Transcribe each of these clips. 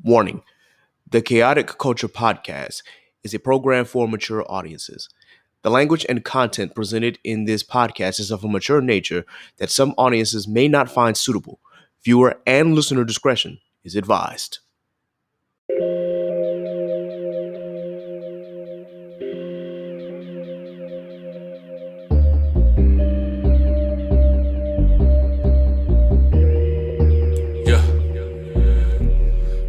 Warning: the Chaotic Culture Podcast is a program for mature audiences. The language and content presented in this podcast is of a mature nature that some audiences may not find suitable. Viewer and listener discretion is advised.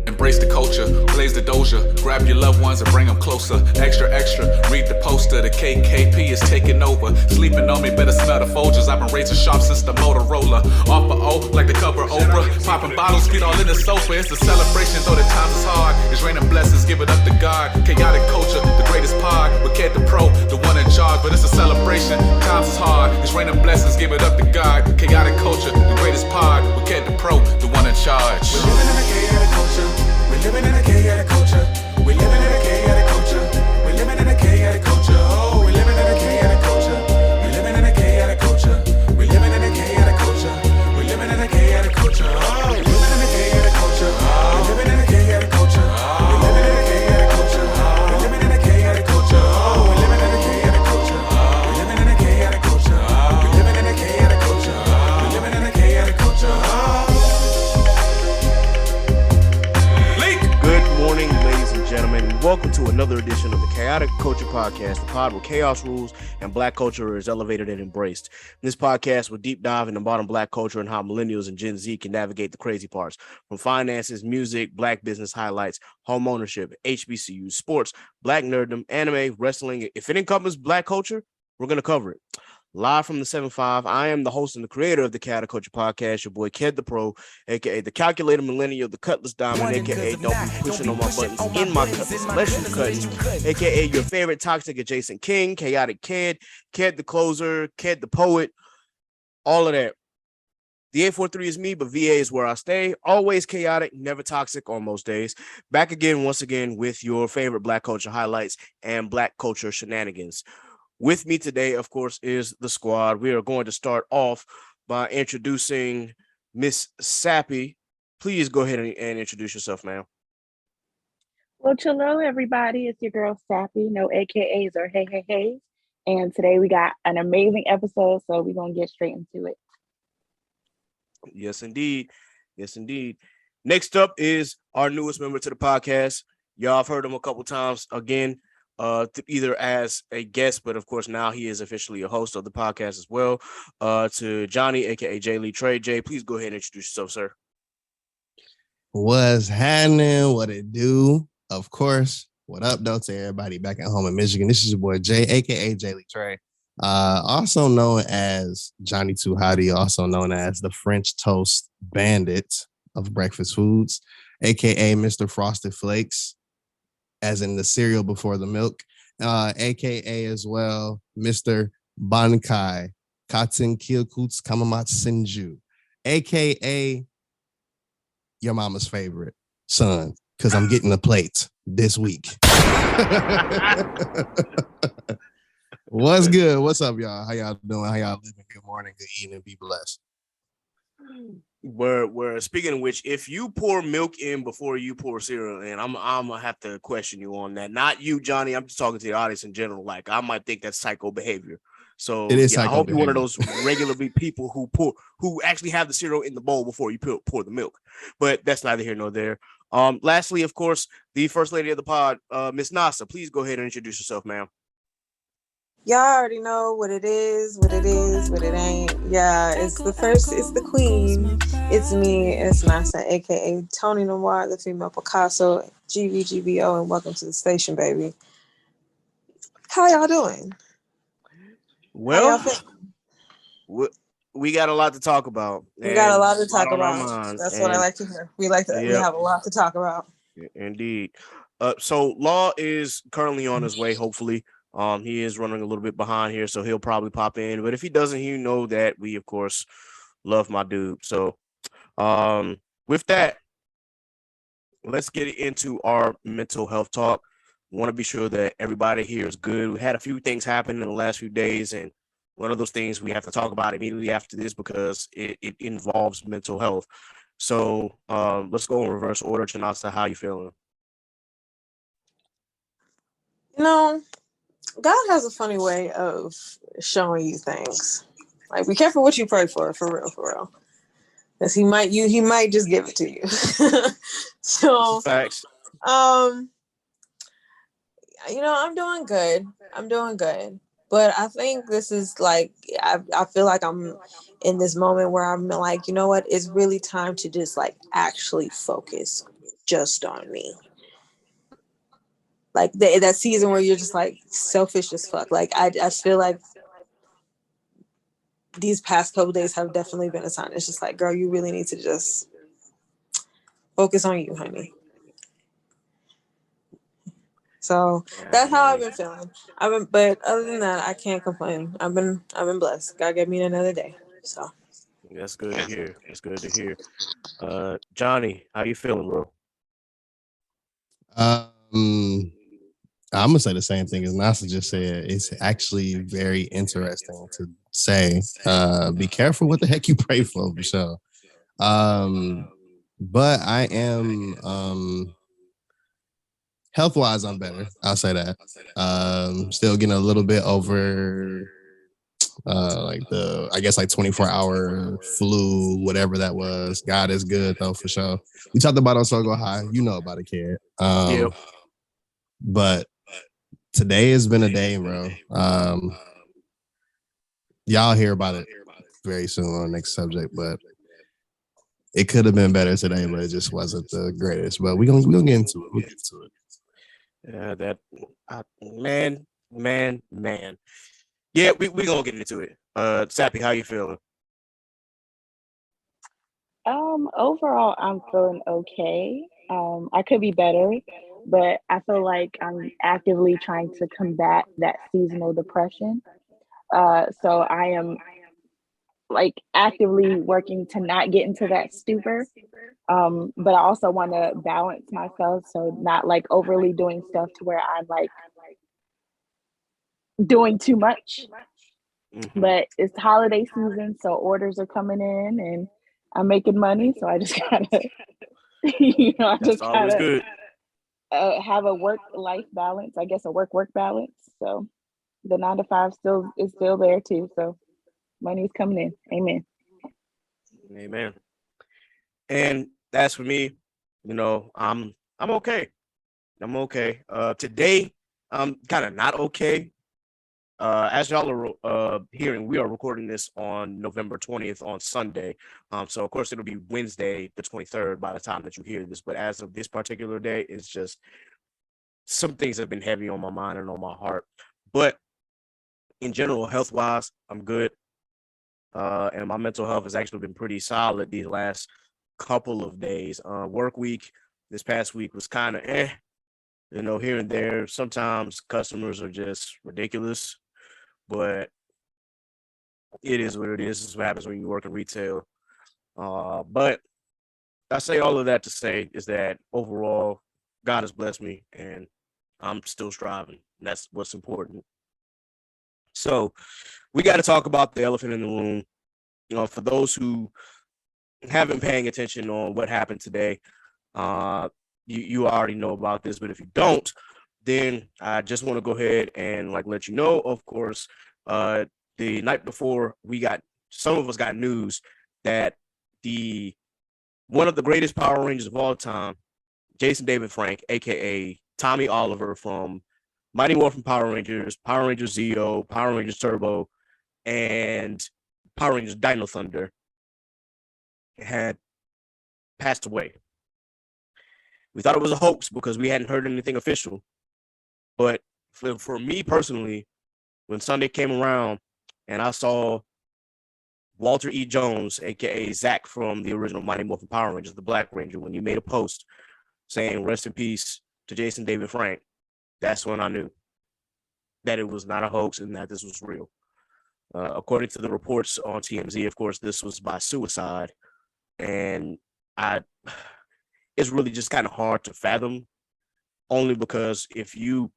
Embrace the culture, blaze the doja, grab your loved ones and bring them closer. Extra, extra, read the poster, the KKP is taking over. Sleeping on me, better smell the Folgers. I've been razor sharp since the Motorola. Off for O, like the cover Oprah. Popping bottles, feet all in the sofa. It's a celebration, though the times is hard. It's raining blessings, give it up to God. Chaotic culture, the greatest pod. With Ked the Pro, the one in charge. But it's a celebration, times is hard. It's raining blessings, give it up to God. Chaotic culture, the greatest pod. With Ked the Pro, the one in charge. We're living in a chaotic culture. We're living in a chaotic culture. We're living in a chaotic culture. We're living in a chaotic culture. Oh, we're living in a chaotic culture. We're living in a chaotic culture. We're living in a chaotic culture. We're living in a chaotic culture. Oh, we're living in a chaotic culture. We're living in a chaotic culture. We're living in a chaotic culture. We're living in a chaotic culture. Oh, we're living in a chaotic culture. We're living in a chaotic culture. We're living in a chaotic culture. We're living in a chaotic culture. Good morning, ladies and gentlemen, and welcome to another edition of the Chaotic Culture Podcast, the pod where chaos rules and black culture is elevated and embraced. In this podcast, we'll deep dive into modern black culture and how millennials and Gen Z can navigate the crazy parts, from finances, music, black business highlights, home ownership, HBCUs, sports, black nerddom, anime, wrestling. If it encompasses black culture, we're going to cover it. Live from the 7-5, I am the host and the creator of the Chaotic Culture Podcast, your boy Ked the Pro, aka the Calculator Millennial, the Cutlass Diamond, aka don't be pushing on my buttons in my cutlass unless you cutting, aka your favorite toxic adjacent king, Chaotic Ked, Ked the Closer, Ked the Poet, all of that. The 843 is me, but VA is where I stay. Always chaotic, never toxic on most days. Back again, once again, with your favorite black culture highlights and black culture shenanigans. With me today, of course, is the squad. We are going to start off by introducing Miss Sappy. Please go ahead and introduce yourself, ma'am. Well, hello, everybody. It's your girl, Sappy. No AKAs or hey. And today we got an amazing episode, so we're going to get straight into it. Yes, indeed. Yes, indeed. Next up is our newest member to the podcast. Y'all have heard him a couple times again. Either as a guest, but of course now he is officially a host of the podcast as well. To Johnny, aka Jay Lee Trey. Jay, please go ahead and introduce yourself, sir. What's happening? What it do? Of course. What up, though, to everybody back at home in Michigan? This is your boy Jay, aka Jay Lee Trey. Also known as Johnny Too Hottie, also known as the French Toast Bandit of breakfast foods, aka Mr. Frosted Flakes, as in the cereal before the milk, aka as well, Mr. Bankai, Katen Kyokuts Kamamat Senju, aka your mama's favorite son, because I'm getting a plate this week. What's good? What's up, y'all? How y'all doing? How y'all living? Good morning, good evening, be blessed. We're speaking of which, if you pour milk in before you pour cereal in, I'm gonna have to question you on that. Not you, Johnny. I'm just talking to the audience in general. Like, I might think that's psycho behavior. So it is. I hope you're one of those regular people who actually have the cereal in the bowl before you pour the milk. But that's neither here nor there. Lastly, of course, the first lady of the pod, Miss Nasa. Please go ahead and introduce yourself, ma'am. Y'all already know what it is, what it ain't. Yeah, it's the queen. It's me, it's Nasa, aka Tony Noir, the female Picasso, GVGBO, and welcome to the station, baby. How y'all doing? Well, we got a lot to talk about. We got a lot to talk about. That's what I like to hear. We like to. Yep. We have a lot to talk about. Indeed. So Law is currently on his way, hopefully. He is running a little bit behind here, so he'll probably pop in. But if he doesn't, you know that we, of course, love my dude. So, with that, let's get into our mental health talk. We want to be sure that everybody here is good. We had a few things happen in the last few days, and one of those things we have to talk about immediately after this because it involves mental health. So let's go in reverse order. Chanasa, how you feeling? You know, God has a funny way of showing you things. Like, be careful what you pray for real, for real. Because he might just give it to you. So, Facts. um, I'm doing good. I'm doing good. But I think this is like, I feel like I'm in this moment where I'm like, you know what? It's really time to just like actually focus just on me. Like that season where you're just like selfish as fuck. Like I feel like these past couple days have definitely been a sign. It's just like, girl, you really need to just focus on you, honey. So that's how I've been feeling. But other than that, I can't complain. I've been blessed. God gave me another day. So That's good to hear. That's good to hear. Johnny, how you feeling, bro? I'm gonna say the same thing as Nasa just said. It's actually very interesting to say. Be careful what the heck you pray for sure. But I am health wise, I'm better. I'll say that. Still getting a little bit over like the I guess like 24-hour flu, whatever that was. God is good though for sure. We talked about on So Go High. You know about it, kid. Yep. But today has been a day, bro. Y'all hear about it very soon on the next subject, but it could have been better today, but it just wasn't the greatest. But we'll get into it. We'll get to it. Man. Yeah, we gonna get into it. Sappy, how you feeling? Overall, I'm feeling okay. I could be better, but I feel like I'm actively trying to combat that seasonal depression. So I am like actively working to not get into that stupor. But I also want to balance myself, so not like overly doing stuff to where I'm like doing too much. Mm-hmm. But it's holiday season, so orders are coming in and I'm making money. So I just gotta, I That's just always gotta good. have a work-life balance. I guess a work-work balance. So the 9 to 5 still is still there too. So money's coming in. Amen. Amen. And that's for me. I'm okay. I'm okay. Today I'm kind of not okay. As y'all are hearing, we are recording this on November 20th on Sunday. So of course it'll be Wednesday, the 23rd, by the time that you hear this. But as of this particular day, it's just some things have been heavy on my mind and on my heart. But in general, health-wise, I'm good. And my mental health has actually been pretty solid these last couple of days. Work week this past week was kind of here and there. Sometimes customers are just ridiculous, but it is what it is. This is what happens when you work in retail. But I say all of that to say is that overall, God has blessed me and I'm still striving. That's what's important. So we got to talk about the elephant in the room. For those who haven't paying attention on what happened today, you already know about this, but if you don't, then I just want to go ahead and let you know. Of course, the night before, some of us got news that one of the greatest Power Rangers of all time, Jason David Frank, aka Tommy Oliver from Mighty Morphin Power Rangers Zeo, Power Rangers Turbo, and Power Rangers Dino Thunder, had passed away. We thought it was a hoax because we hadn't heard anything official. But for me personally, when Sunday came around and I saw Walter E. Jones, aka Zach from the original Mighty Morphin Power Rangers, the Black Ranger, when he made a post saying rest in peace to Jason David Frank, that's when I knew that it was not a hoax and that this was real. According to the reports on TMZ, of course, this was by suicide. And it's really just kind of hard to fathom, only because if you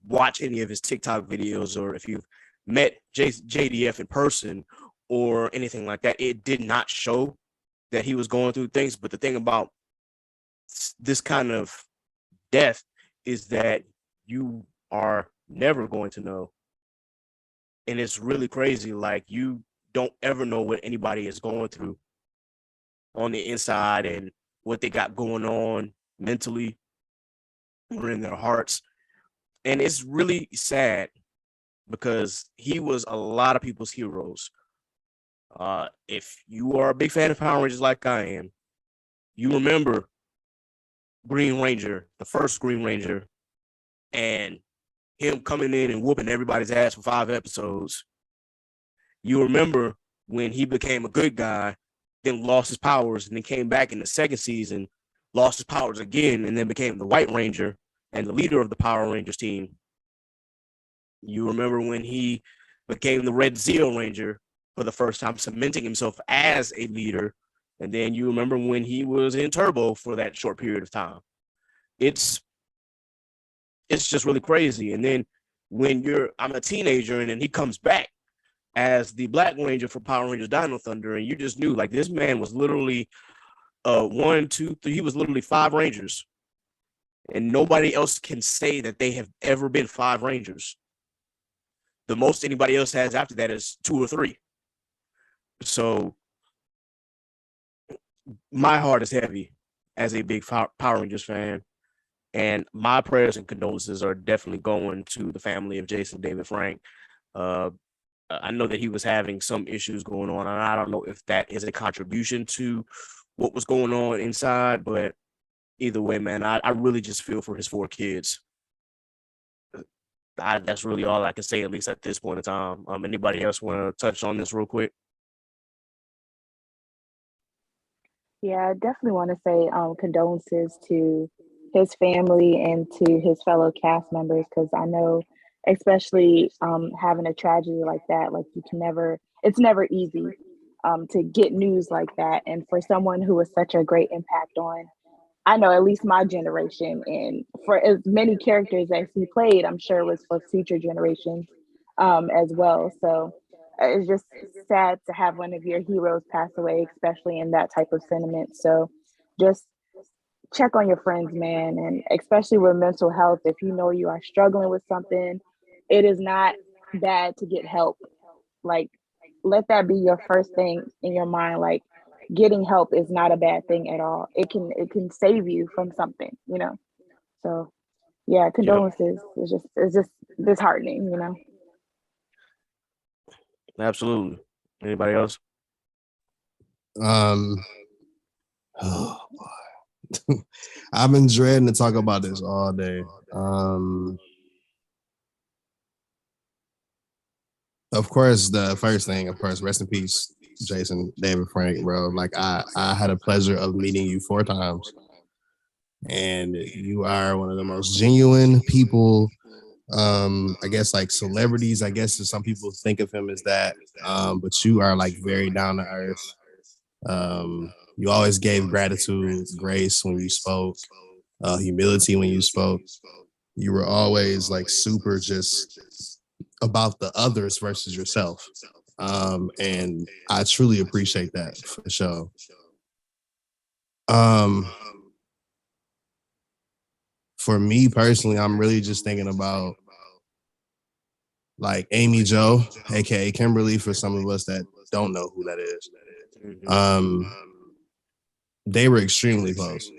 watch any of his TikTok videos or if you've met JDF in person or anything like that, it did not show that he was going through things. But the thing about this kind of death is that you are never going to know. And it's really crazy. Like, you don't ever know what anybody is going through on the inside and what they got going on mentally or in their hearts. And it's really sad because he was a lot of people's heroes. If you are a big fan of Power Rangers like I am, you remember Green Ranger, the first Green Ranger, and him coming in and whooping everybody's ass for 5 episodes. You remember when he became a good guy, then lost his powers, and then came back in the second season, lost his powers again, and then became the White Ranger and the leader of the Power Rangers team. You remember when he became the Red Zeo Ranger for the first time, cementing himself as a leader. And then you remember when he was in Turbo for that short period of time. It's just really crazy. And then when I'm a teenager, and then he comes back as the Black Ranger for Power Rangers Dino Thunder, and you just knew, like, this man was literally 1, 2, 3. He was literally 5 Rangers, and nobody else can say that they have ever been 5 Rangers. The most anybody else has after that is 2 or 3. So my heart is heavy as a big Power Rangers fan, and my prayers and condolences are definitely going to the family of Jason David Frank. I know that he was having some issues going on, and I don't know if that is a contribution to what was going on inside, but either way, man, I really just feel for his 4 kids. That's really all I can say, at least at this point in time. Anybody else want to touch on this real quick? Yeah, I definitely want to say condolences to his family and to his fellow cast members, because I know, especially having a tragedy like that, like, it's never easy to get news like that. And for someone who was such a great impact on, I know, at least my generation, and for as many characters as he played, I'm sure it was for future generations as well. So it's just sad to have one of your heroes pass away, especially in that type of sentiment. So just check on your friends, man, and especially with mental health. If you know you are struggling with something, it is not bad to get help. Like, let that be your first thing in your mind. Like, getting help is not a bad thing at all. It can save you from something, you know. So yeah, condolences. Yep. It's just disheartening, you know. Absolutely. Anybody else? Oh boy. I've been dreading to talk about this all day. Of course, the first thing, rest in peace, Jason David Frank, bro. Like, I had a pleasure of meeting you 4 times, and you are one of the most genuine people. I guess, like, celebrities, I guess some people think of him as that, but you are, like, very down to earth. You always gave gratitude, grace when you spoke, humility when you spoke. You were always, like, super just about the others versus yourself. And I truly appreciate that, for sure. For me personally, I'm really just thinking about, like, Amy Jo, aka Kimberly, for some of us that don't know who that is. They were extremely close.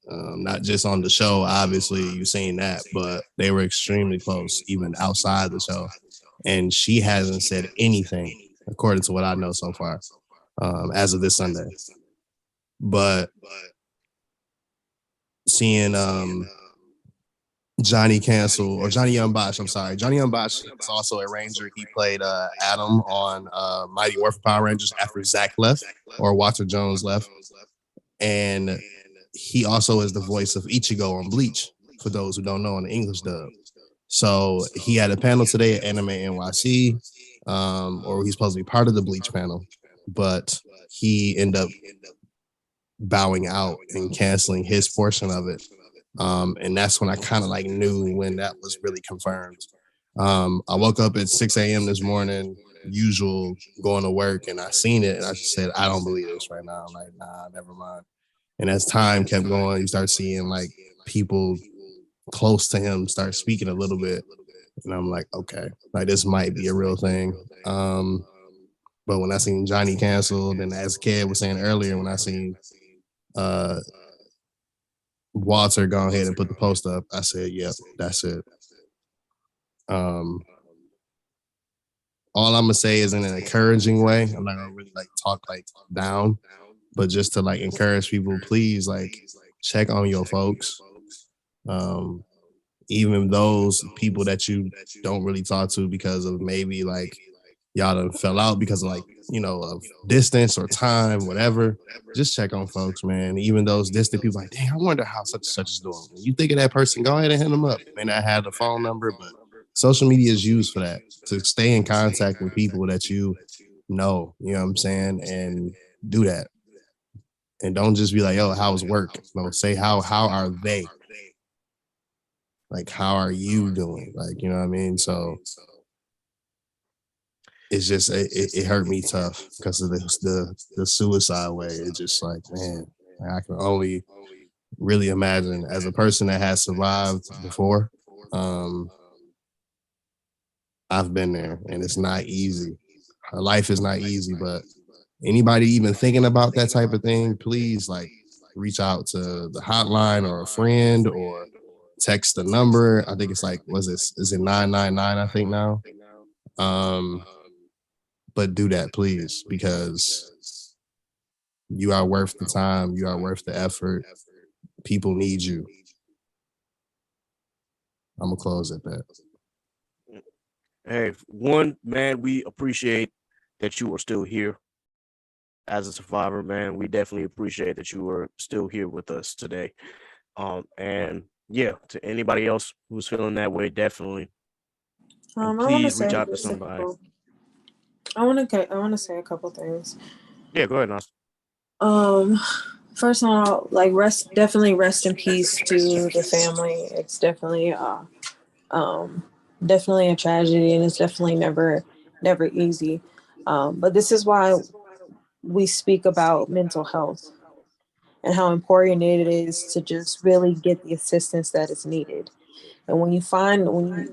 Not just on the show, obviously you've seen that, but they were extremely close, even outside the show. And she hasn't said anything, according to what I know so far, as of this Sunday. But seeing Johnny Young Bosch is also a Ranger. He played Adam on Mighty Morphin Power Rangers after Zach left, or Walter Jones left. And he also is the voice of Ichigo on Bleach, for those who don't know, on the English dub. So he had a panel today at Anime NYC, or he's supposed to be part of the Bleach panel, but he ended up bowing out and canceling his portion of it. And that's when I kind of, like, knew when that was really confirmed. I woke up at 6 a.m. this morning, usual going to work, and I seen it, and I just said, I don't believe this right now. I'm like, nah, never mind. And as time kept going, you start seeing like people close to him start speaking a little bit, and I'm like, okay, like this might be a real thing. But when I seen Johnny canceled, and as Ked was saying earlier, when I seen Walter go ahead and put the post up, I said, yep, that's it. All I'm gonna say is in an encouraging way. I'm not gonna really like talk like down, but just to like encourage people, please like check on your folks. Even those people that you don't really talk to because of maybe like y'all done fell out because of like, you know, of distance or time, whatever. Just check on folks, man. Even those distant people like, dang, I wonder how such and such is doing. When you think of that person, go ahead and hit them up. May not have the phone number, but social media is used for that, to stay in contact with people that you know what I'm saying? And do that. And don't just be like, yo, how's work? No, say how are they? Like, how are you doing? Like, you know what I mean? So it's just it hurt me tough because of the suicide way. It's just like, man, I can only really imagine as a person that has survived before. I've been there, and it's not easy. Life is not easy, but anybody even thinking about that type of thing, please like reach out to the hotline or a friend or text the number. I think it's like, is it 999? I think now. But do that, please, because you are worth the time. You are worth the effort. People need you. I'm gonna close at that. Hey, one, man, we appreciate that you are still here as a survivor, man. We definitely appreciate that you are still here with us today. And yeah, to anybody else who's feeling that way, definitely. And please reach out to somebody. I want to say a couple things. Yeah, go ahead, Nas. First of all, like definitely rest in peace to the family. It's definitely definitely a tragedy, and it's definitely never easy. But this is why we speak about mental health and how important it is to just really get the assistance that is needed. And when you find,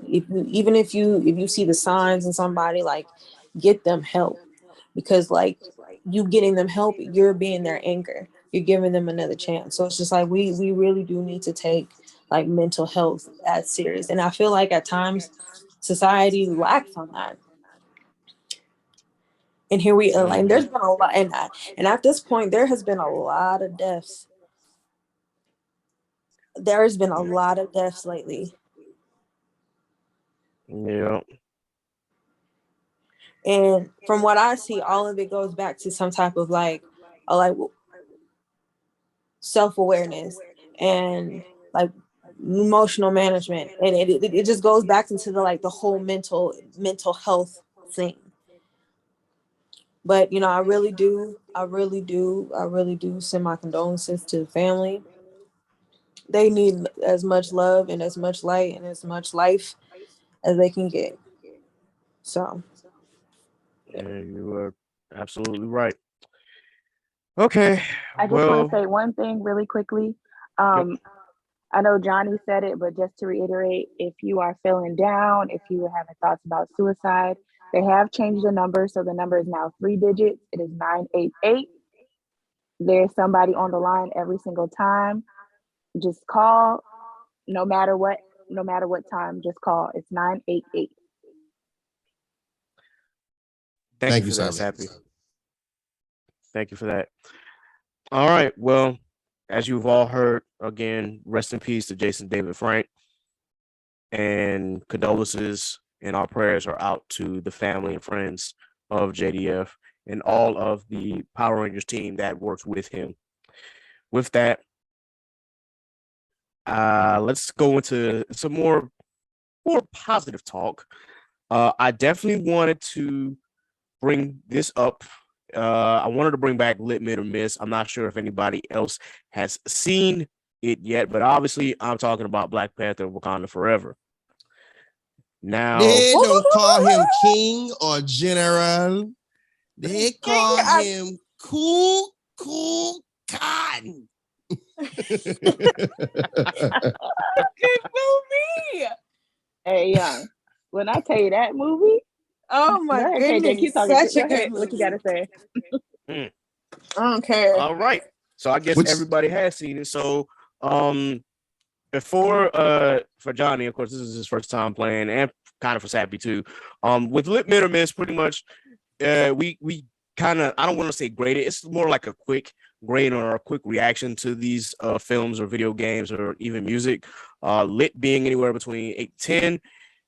even if you see the signs in somebody, like, get them help, because like you getting them help, you're being their anchor. You're giving them another chance. So it's just like we really do need to take like mental health as serious. And I feel like at times society lacks on that. And here we are, like, there's been a lot, and at this point there has been a lot of deaths. There has been a lot of deaths lately. Yeah. And from what I see, all of it goes back to some type of like self-awareness and like emotional management, and it just goes back into the whole mental health thing. But I really do send my condolences to the family. They need as much love and as much light and as much life as they can get. So yeah, you are absolutely right. Okay. I just want to say one thing really quickly. I know Johnny said it, but just to reiterate, if you are feeling down, if you are having thoughts about suicide, they have changed the number. So the number is now 3 digits. It is 988. There's somebody on the line every single time. Just call, no matter what time, just call. It's 988. Thank you for that, Sappy. Thank you for that. All right. Well, as you've all heard, again, rest in peace to Jason David Frank. And condolences and our prayers are out to the family and friends of JDF and all of the Power Rangers team that works with him. With that, let's go into some more positive talk. I definitely wanted to bring this up. I wanted to bring back Lit, Mid, or Miss. I'm not sure if anybody else has seen it yet, but obviously I'm talking about Black Panther, Wakanda Forever. Now, They don't call him king or general. They call him cool cotton. Good movie. Hey, young. When I tell you that movie, Oh go my ahead, KJ. goodness. Keep talking. Such Go a good ahead. What you movie. got to say? I don't care. all right. So I guess everybody has seen it. So before for Johnny, of course, this is his first time playing, and kind of for Sappy too. With Lit Mid or Miss, pretty much we kind of, I don't want to say grade it. It's more like a quick grade or a quick reaction to these films or video games or even music. Lit being anywhere between 8 to 10,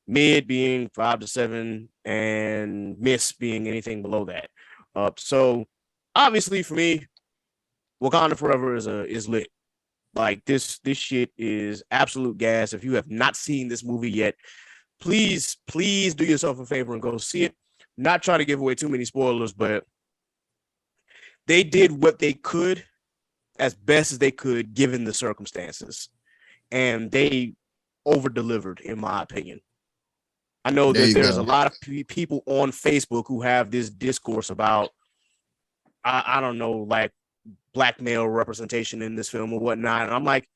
mid being 5 to 7, and miss being anything below that. So obviously for me, Wakanda Forever is lit. Like this shit is absolute gas. If you have not seen this movie yet, please do yourself a favor and go see it. Not trying to give away too many spoilers, but they did what they could as best as they could given the circumstances, and they over delivered, in my opinion. I know that there's a lot of people on Facebook who have this discourse about I don't know, like black male representation in this film or whatnot, and I'm like,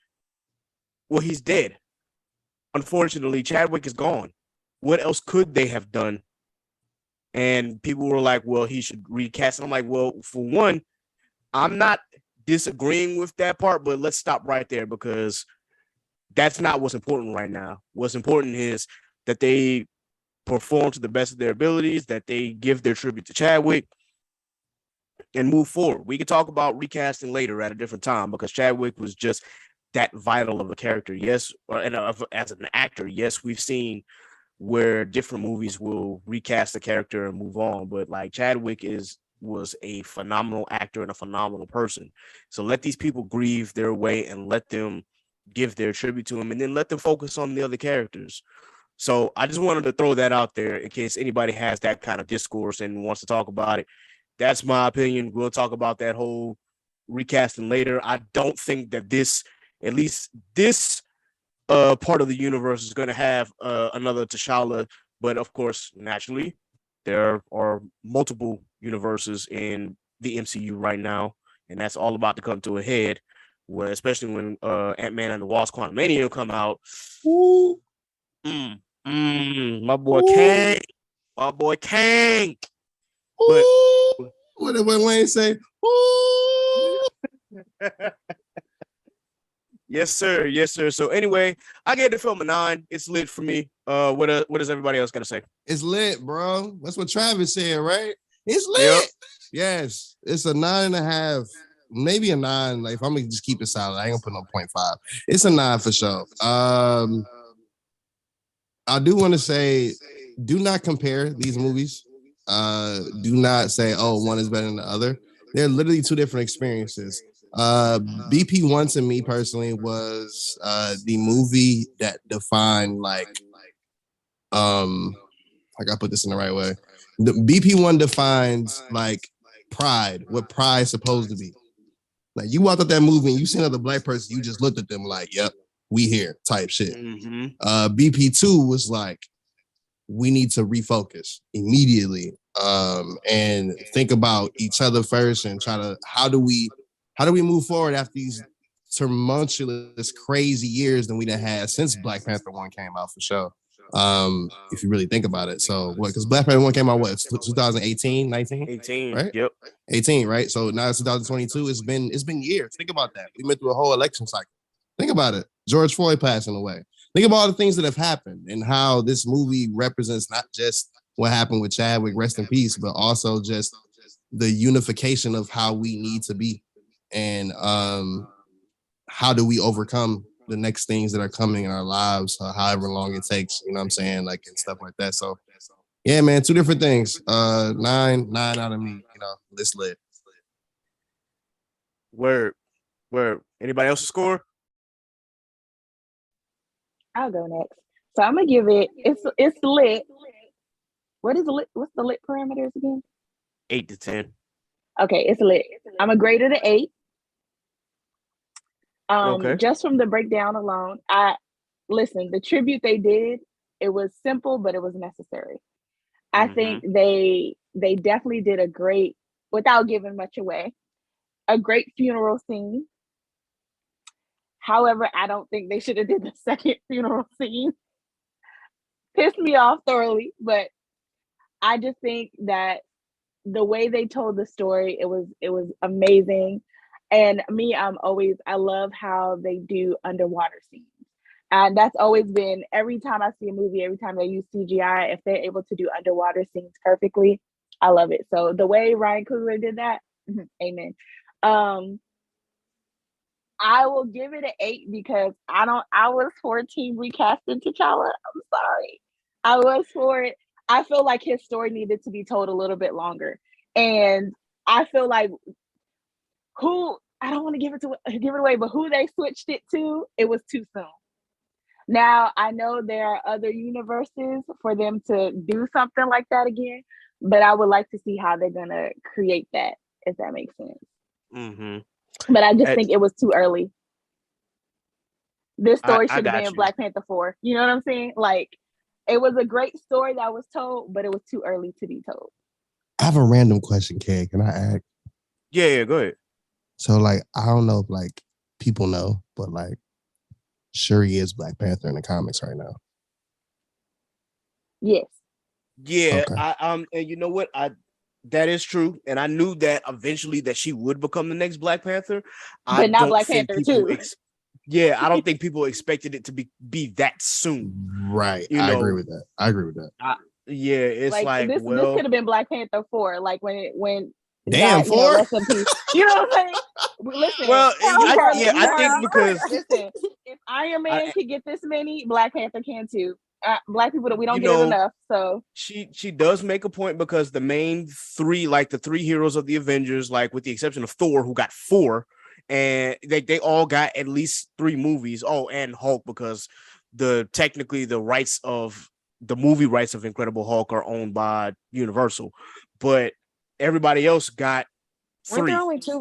well, he's dead. Unfortunately, Chadwick is gone. What else could they have done? And people were like, well, he should recast. And I'm like, well, for one, I'm not disagreeing with that part, but let's stop right there because that's not what's important right now. What's important is that they perform to the best of their abilities, that they give their tribute to Chadwick and move forward. We can talk about recasting later at a different time because Chadwick was just that vital of a character. Yes, and as an actor, yes, we've seen where different movies will recast the character and move on, but like Chadwick was a phenomenal actor and a phenomenal person. So let these people grieve their way and let them give their tribute to him, and then let them focus on the other characters. So I just wanted to throw that out there in case anybody has that kind of discourse and wants to talk about it. That's my opinion. We'll talk about that whole recasting later. I don't think that at least this part of the universe is going to have another T'Challa, but of course, naturally, there are multiple universes in the MCU right now, and that's all about to come to a head. Where, especially when Ant-Man and the Wasp: Quantumania come out. Ooh, my boy Kang. But what did Wayne say? Ooh. Yes, sir. Yes, sir. So anyway, I gave the film a 9. It's lit for me. What does everybody else gotta say? It's lit, bro. That's what Travis said, right? It's lit. Yep. Yes, it's a 9.5, maybe a 9. Like if I'm gonna just keep it solid, I ain't gonna put no 0.5. It's a 9 for sure. I do want to say, do not compare these movies. Do not say, oh, one is better than the other. They're literally two different experiences. BP1 to me personally was the movie that defined like I gotta put this in the right way. The BP1 defines like pride, what pride is supposed to be. Like you walked out that movie and you seen another black person, you just looked at them like, yep, we here type shit. Mm-hmm. BP2 was like, we need to refocus immediately and think about each other first and try to how do we move forward after these tumultuous, crazy years that we done had since Black Panther 1 came out for sure. If you really think about it. So what, because Black Panther 1 came out 2018, 19? 18, right? Yep. 18, right? So now it's 2022. It's been years. Think about that. We went through a whole election cycle. Think about it. George Floyd passing away. Think about all the things that have happened and how this movie represents not just what happened with Chadwick, rest in peace, but also just the unification of how we need to be and how do we overcome the next things that are coming in our lives, however long it takes, you know what I'm saying, like and stuff like that. So yeah, man, two different things. 9 out of me, you know, this lit. Word. Anybody else score? I'll go next. So I'm gonna give it. It's lit. What is lit? What's the lit parameters again? 8 to 10. Okay, it's lit. I'm gonna grade it an 8. Okay. Just from the breakdown alone, listen. The tribute they did was simple, but it was necessary. I Mhm. think they definitely did a great, without giving much away, a great funeral scene. However, I don't think they should have did the second funeral scene. Pissed me off thoroughly, but I just think that the way they told the story, it was amazing. And me, I love how they do underwater scenes. And that's always been, every time I see a movie, every time they use CGI, if they're able to do underwater scenes perfectly, I love it. So the way Ryan Coogler did that, amen. I will give it an 8 because I was for team recasting T'Challa. I'm sorry. I was for it. I feel like his story needed to be told a little bit longer. And I feel like I don't want to give it away, but who they switched it to, it was too soon. Now I know there are other universes for them to do something like that again, but I would like to see how they're gonna create that, if that makes sense. Mm-hmm. But I just think it was too early. This story I should have got been you. Black Panther 4. You know what I'm saying? Like, it was a great story that was told, but it was too early to be told. I have a random question, Kay. Can I ask? Yeah, go ahead. So, like, I don't know if like people know, but like, Shuri is Black Panther in the comics right now. Yes. Yeah, Okay. and you know what? That is true, and I knew that eventually that she would become the next Black Panther. I But not don't Black think Panther people too. yeah, I don't think people expected it to be that soon. Right. You I agree know, with that. yeah, it's Like, like, this well, could have been Black Panther 4, like when Damn, God, four. rest in peace. You know what I'm saying? Listen, well, we I hardly think because listen. If Iron Man I, can get this many, Black Panther can too. Black people, we don't you get it know, enough. So she does make a point because the main three, like the three heroes of the Avengers, like with the exception of Thor, who got 4, and they all got at least 3 movies. Oh, and Hulk, because technically the rights of the movie rights of Incredible Hulk are owned by Universal, but everybody else got Weren't there 3. only two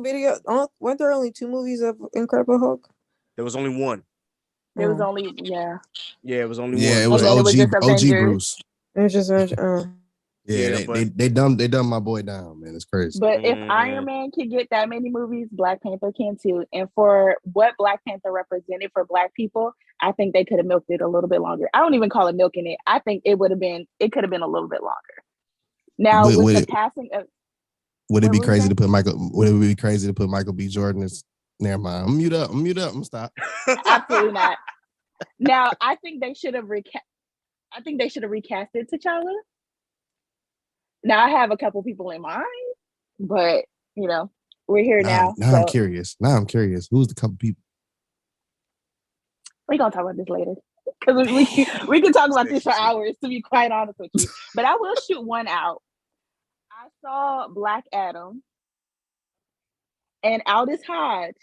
Weren't there only 2 movies of Incredible Hulk? There was only one. there was only Yeah, it was only Yeah, one. it was and then So it was just OG Avengers. Bruce. It was just Yeah, yeah, but they dumb my boy down, man. It's crazy. But if Iron Man can get that many movies, Black Panther can too. And for what Black Panther represented for Black people, I think they could have milked it a little bit longer. I don't even call it milking it. I think it could have been a little bit longer. Now with the passing of, would it be crazy saying? to put Michael? Would it be crazy to put Michael B. Jordan as? Never mind. I'm mute up. I'm stop. Absolutely not. Now I think they should have recasted T'Challa. Now I have a couple people in mind, but we're here now. Now I'm So curious. Who's the couple people? we're gonna talk about this later. Because we can talk about this for hours, to be quite honest with you. But I will shoot one out. I saw Black Adam and Aldous Hodge.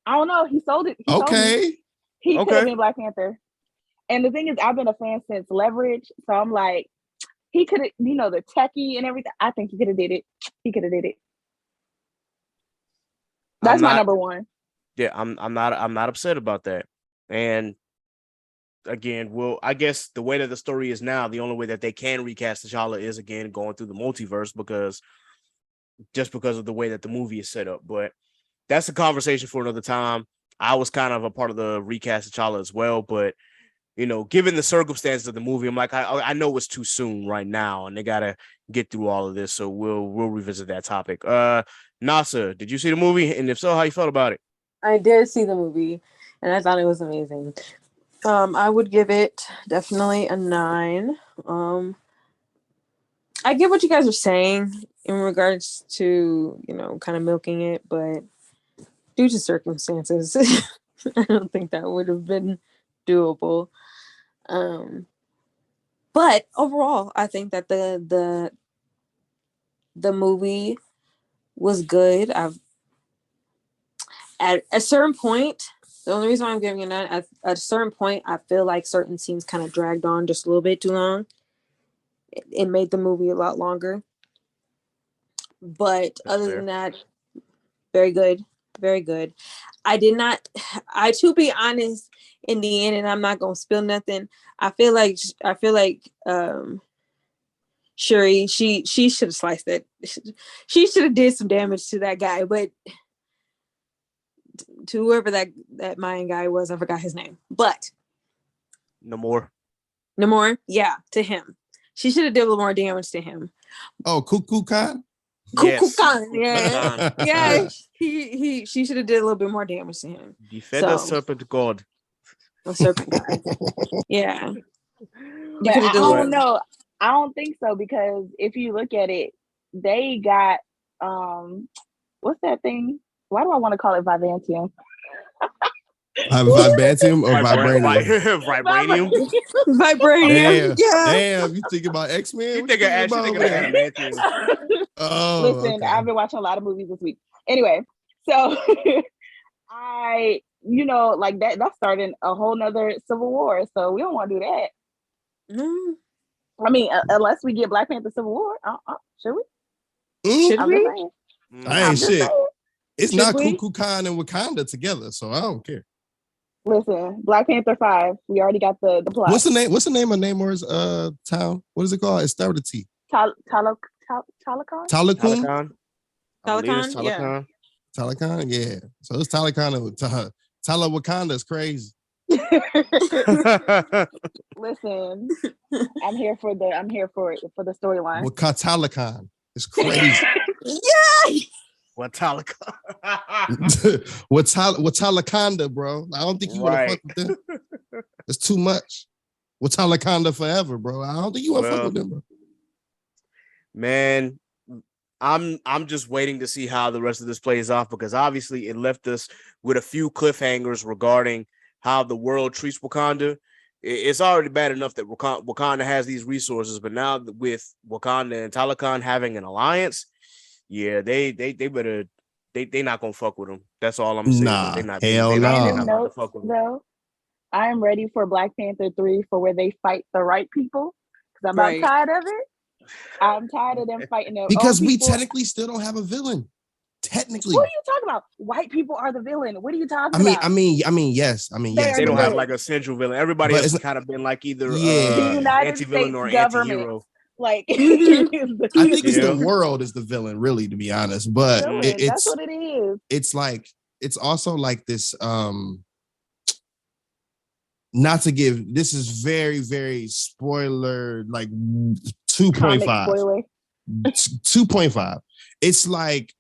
I don't know. He sold it. He sold me. He could have been Black Panther. And the thing is, I've been a fan since Leverage, so I'm like, he could have, the techie and everything. I think he could have did it. That's my number one. Yeah, I'm not upset about that. And again, well, I guess the way that the story is now, the only way that they can recast T'Challa is again going through the multiverse because of the way that the movie is set up. But that's a conversation for another time. I was kind of a part of the recast T'Challa as well, but given the circumstances of the movie, I'm like, I know it's too soon right now, and they gotta get through all of this. So we'll revisit that topic. Nasa, did you see the movie? And if so, how you felt about it? I did see the movie, and I thought it was amazing. I would give it definitely a 9. I get what you guys are saying in regards to, kind of milking it, but due to circumstances, I don't think that would have been doable. But overall, I think that the movie was good. At a certain point, the only reason why I'm giving it at a certain point, I feel like certain scenes kind of dragged on just a little bit too long. It made the movie a lot longer. But That's other fair. than that, very good. very good. To be honest, in the end, and I'm not gonna spill nothing. I feel like Shuri, she should have sliced that. She should have did some damage to that guy, but to whoever that Mayan guy was, I forgot his name. But Namor, yeah, to him. She should have did a little more damage to him. Oh, Cuckoo Khan? yes, Yeah. Yeah. She should have did a little bit more damage to him. Defend the serpent god. A serpent guy. Yeah. But I don't know. I don't think so, because if you look at it, they got what's that thing? Why do I want to call it Vivantium? Vibantium or vibranium? Vibranium. Vibranium. Damn, you think about X-Men? You think of adamantium. Oh, listen, okay. I've been watching a lot of movies this week. Anyway, so like that started a whole nother civil war. So we don't want to do that. Mm. I mean, unless we get Black Panther Civil War, should we? Should we? I ain't shit. It's not we? Cuckoo Khan and Wakanda together, so I don't care. Listen, Black Panther 5. We already got the plot. What's the name of Namor's town? What is it called? It started with a T. Talakon? Talakun? Talakon, yeah. Talakon, yeah. So it's Talakon and Tala Wakanda is crazy. Listen, I'm here for the storyline. Talakon is crazy. Yeah. What Talakon? Talakonda, bro. I don't think you want to fuck with them. It's too much. Talakonda Forever, bro. I don't think you want to fuck with them, bro. Man, I'm just waiting to see how the rest of this plays off, because obviously it left us with a few cliffhangers regarding how the world treats Wakanda. It's already bad enough that Wakanda has these resources, but now with Wakanda and Talakon having an alliance, yeah, they better they not gonna fuck with them. That's all I'm saying. Nah, they're not no. fuck with them. Though, I'm ready for Black Panther 3 for where they fight the right people, because I'm about tired of it. I'm tired of them fighting them. Because we technically still don't have a villain. Technically. What are you talking about? White people are the villain. What are you talking about? I mean, yes. They don't have like a central villain. Everybody else has kind of been like either anti-villain or anti-hero. Like, I think it's the world is the villain, really, to be honest. But that's what it is. It's also like this. Not to give, this is very, very spoiler, like 2.5. 2.5. It's like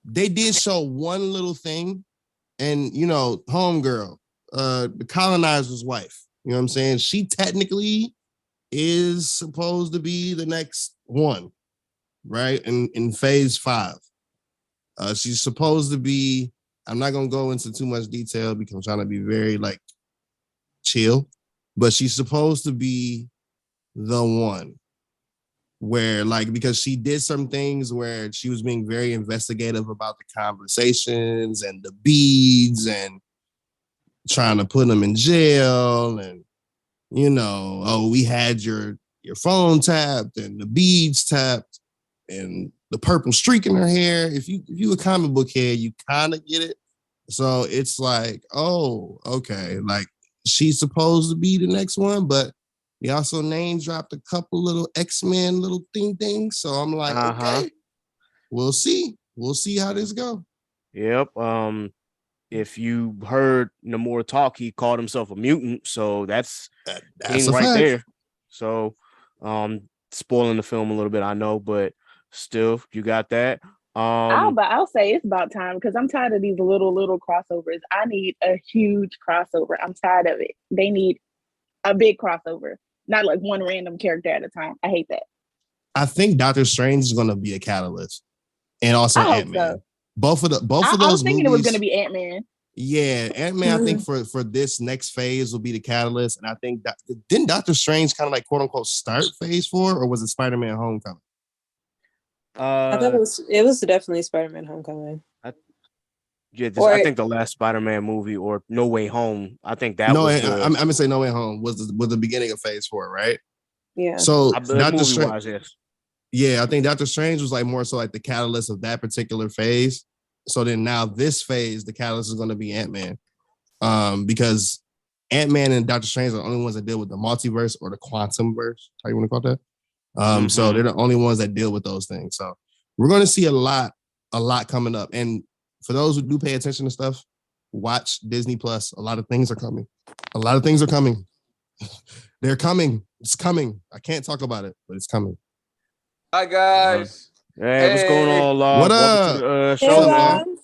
they did show one little thing, and homegirl, the colonizer's wife. You know what I'm saying? She technically is supposed to be the next one, right? In phase 5. She's supposed to be, I'm not gonna go into too much detail because I'm trying to be very like chill, but she's supposed to be the one where, like, because she did some things where she was being very investigative about the conversations and the beads and trying to put them in jail, and we had your phone tapped and the beads tapped and the purple streak in her hair. If you a comic book head, you kind of get it. So it's like, oh, okay, like she's supposed to be the next one, but we also name dropped a couple little X-Men little things. So I'm like, okay, we'll see how this go. Yep. If you heard Namor talk, he called himself a mutant. So that's right there. So, spoiling the film a little bit, I know, but still, you got that. I'll say it's about time, because I'm tired of these little crossovers. I need a huge crossover. I'm tired of it. They need a big crossover, not like one random character at a time. I hate that. I think Doctor Strange is going to be a catalyst, and also Ant-Man. So. Both of those movies. I was thinking it was going to be Ant-Man. Yeah, Ant-Man. I think for this next phase will be the catalyst, and I think didn't Doctor Strange kind of like quote unquote start phase 4, or was it Spider-Man Homecoming? I thought it was definitely Spider-Man Homecoming. I think the last Spider-Man movie, or No Way Home, I think that was I'm gonna say No Way Home was the beginning of phase 4, right? Yeah. So Doctor Strange, yes. Yeah, I think Doctor Strange was like more so like the catalyst of that particular phase. So then now this phase, the catalyst is going to be Ant-Man. Because Ant-Man and Doctor Strange are the only ones that deal with the multiverse or the quantum verse. How you want to call that? So they're the only ones that deal with those things. So we're going to see a lot coming up. And for those who do pay attention to stuff, watch Disney Plus. A lot of things are coming. They're coming. It's coming. I can't talk about it, but it's coming. Hi guys. Hey, what's going on, Law? What Welcome up? to the Hey, show, Rob. man.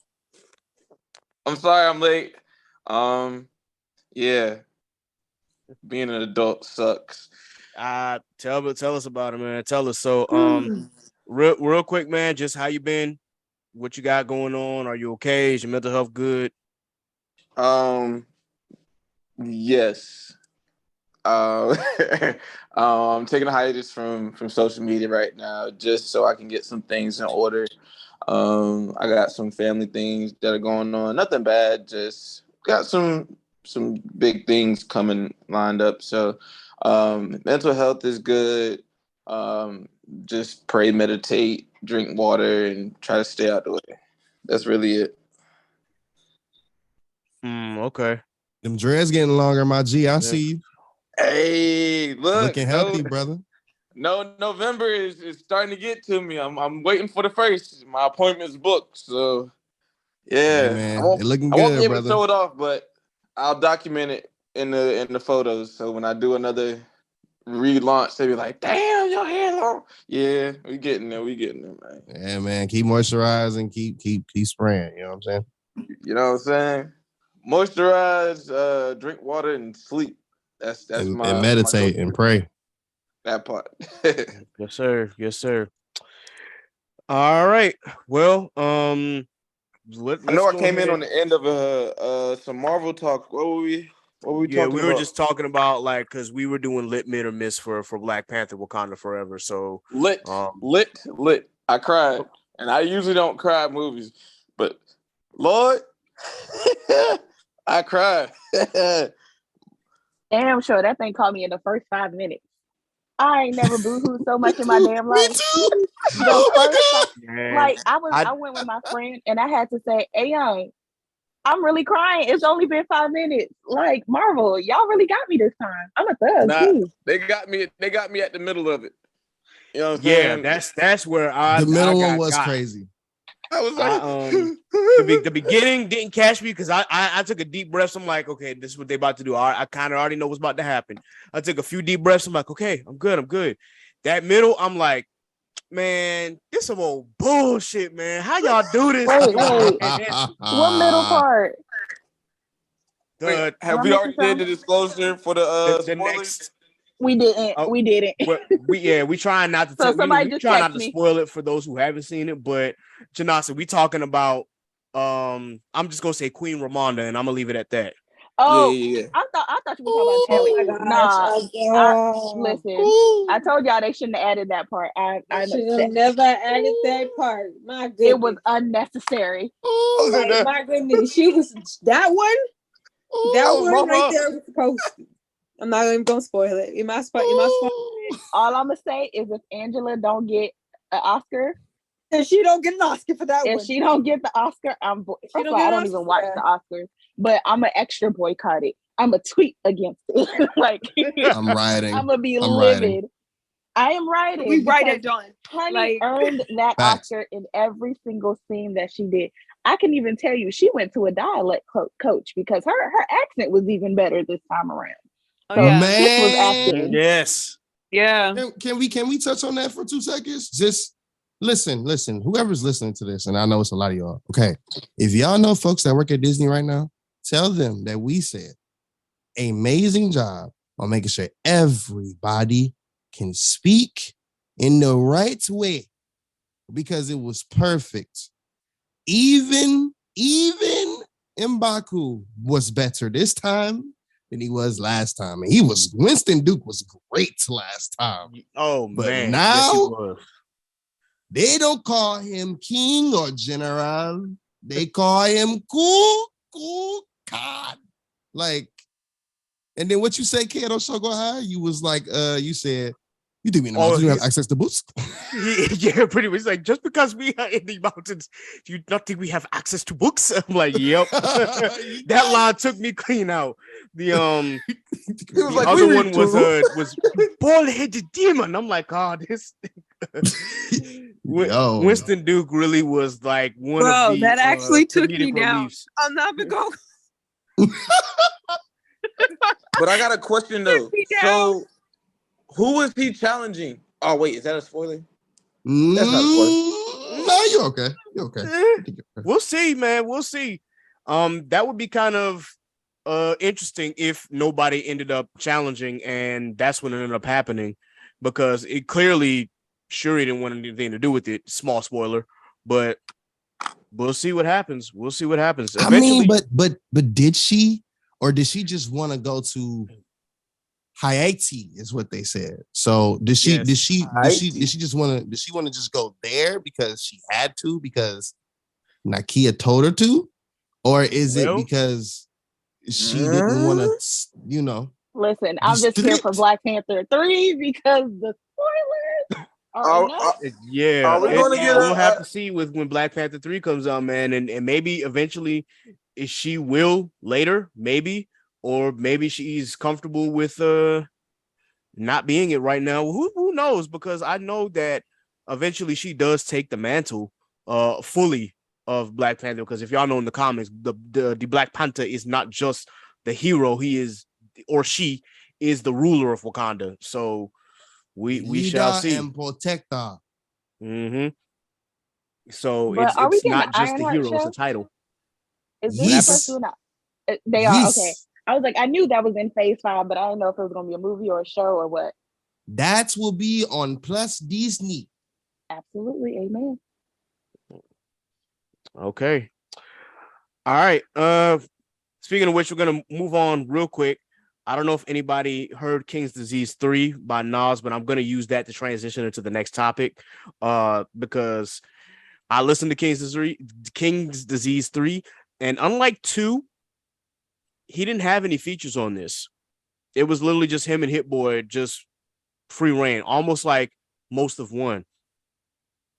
I'm sorry I'm late. Yeah. Being an adult sucks. Tell us about it, man. Tell us. So, real quick, man. Just how you been? What you got going on? Are you okay? Is your mental health good? Yes. I'm taking a hiatus from social media right now just so I can get some things in order. I got some family things that are going on. Nothing bad, just got some big things coming lined up. So mental health is good. Just pray, meditate, drink water, and try to stay out the way. That's really it. Okay. Them dreads getting longer, my G. I see you. Hey, look, Looking healthy, brother. No, November is starting to get to me. I'm waiting for the first. My appointment's booked, so yeah. Hey, man, I won't it looking be good, able brother. to show it off, but I'll document it in the photos. So when I do another relaunch, they be like, "Damn, your hair long." Yeah, we getting there, man. Yeah, man. Keep moisturizing, keep spraying. You know what I'm saying? You know what I'm saying? Moisturize, drink water, and sleep. That's and my meditate and pray. that part. Yes, sir. Yes, sir. All right. Well, I know I came in on the end of some Marvel talk. What were we talking about? We were just talking about like because we were doing lit, mid, or miss for Black Panther, Wakanda Forever. So lit. I cried, and I usually don't cry at movies, but Lord, I cried. Damn sure that thing caught me in the first 5 minutes. I ain't never boohooed so much in my damn life. Like I went with my friend and I had to say, "Hey, young, I'm really crying. It's only been 5 minutes. Like Marvel, y'all really got me this time. I'm a thug too." They got me at the middle of it. You know what I'm Yeah, saying? that's where the middle one was crazy. I was like, the beginning didn't catch me because I took a deep breath. So I'm like, okay, this is what they about to do. I kind of already know what's about to happen. I took a few deep breaths. I'm like, okay, I'm good. That middle, I'm like, man, this some old bullshit, man. How y'all do this? Wait. What middle part? Have we already did the disclosure for the spoilers? Next? We didn't. We didn't. We trying not to. So somebody we just try not text to me. spoil it for those who haven't seen it. But Janasa, we talking about. I'm just gonna say Queen Ramonda, and I'm gonna leave it at that. Oh, yeah. I thought you were talking about Kelly. Listen, I told y'all they shouldn't have added that part. I should have never added that part. My goodness, it was unnecessary. Like, my goodness, she was that one. That one right there was supposed to. I'm not even gonna spoil it. Am I spoiling? All I'm gonna say is if Angela don't get an Oscar, and she don't get an Oscar for that one. If she don't get the Oscar, I don't even watch the Oscars. But I'm an extra boycott it. I'm a tweet against it. Like I'm riding. I'm gonna be livid. I am riding. We write it, Dawn. Honey earned that Oscar in every single scene that she did. I can even tell you she went to a dialect coach because her accent was even better this time around. Oh, yeah. Man. This was acting. Yes. Yeah. Can we touch on that for 2 seconds? Just listen. Whoever's listening to this, and I know it's a lot of y'all. Okay, if y'all know folks that work at Disney right now, tell them that we said amazing job on making sure everybody can speak in the right way because it was perfect. Even M'Baku was better this time than he was last time. And Winston Duke was great last time. Oh, but man. Now, they don't call him king or general. They call him cool God. Like, and then what you say, Kato Shogo High? You was like, you said You think we in the mountains? You have access to boots? Yeah, pretty much. Like, just because we are in the mountains, do you not think we have access to books? I'm like, yep. That line took me clean out. The like, other one was bald-headed demon. I'm like, oh, this Winston Duke really was like one of the that actually took me down. reliefs. I'm not gonna go. But I got a question though. So, who is he challenging? Oh wait, is that a spoiler? That's not a spoiler. No, you're okay. You're okay. We'll see, man. We'll see. That would be kind of interesting if nobody ended up challenging, and that's what ended up happening, because it clearly Shuri didn't want anything to do with it. Small spoiler, but we'll see what happens. We'll see what happens. Eventually, but did she, or did she just want to go to Haiti? Is what they said. So did she? Yes. Did she just want to? Did she want to just go there because she had to, because Nakia told her to, or is it because she didn't want to? You know. Listen, I'm just here for Black Panther 3 because the spoilers. Yeah, we'll have to see when Black Panther 3 comes out, man, and maybe eventually she will later, maybe, or maybe she's comfortable with not being it right now. Who knows? Because I know that eventually she does take the mantle fully of Black Panther. Because if y'all know in the comics, the Black Panther is not just the hero; he is, or she is, the ruler of Wakanda. So we shall see. And protector. Mm-hmm. So but it's not just the hero; it's a title. Is this supposed to not? They are okay. I was like, I knew that was in phase 5, but I didn't know if it was going to be a movie or a show or what. That will be on Plus Disney. Absolutely, amen. Okay. All right. Speaking of which, we're gonna move on real quick. I don't know if anybody heard King's Disease 3 by Nas, but I'm gonna use that to transition into the next topic. Because I listened to King's Disease 3, and unlike 2, he didn't have any features on this. It was literally just him and Hit Boy, just free reign, almost like most of 1.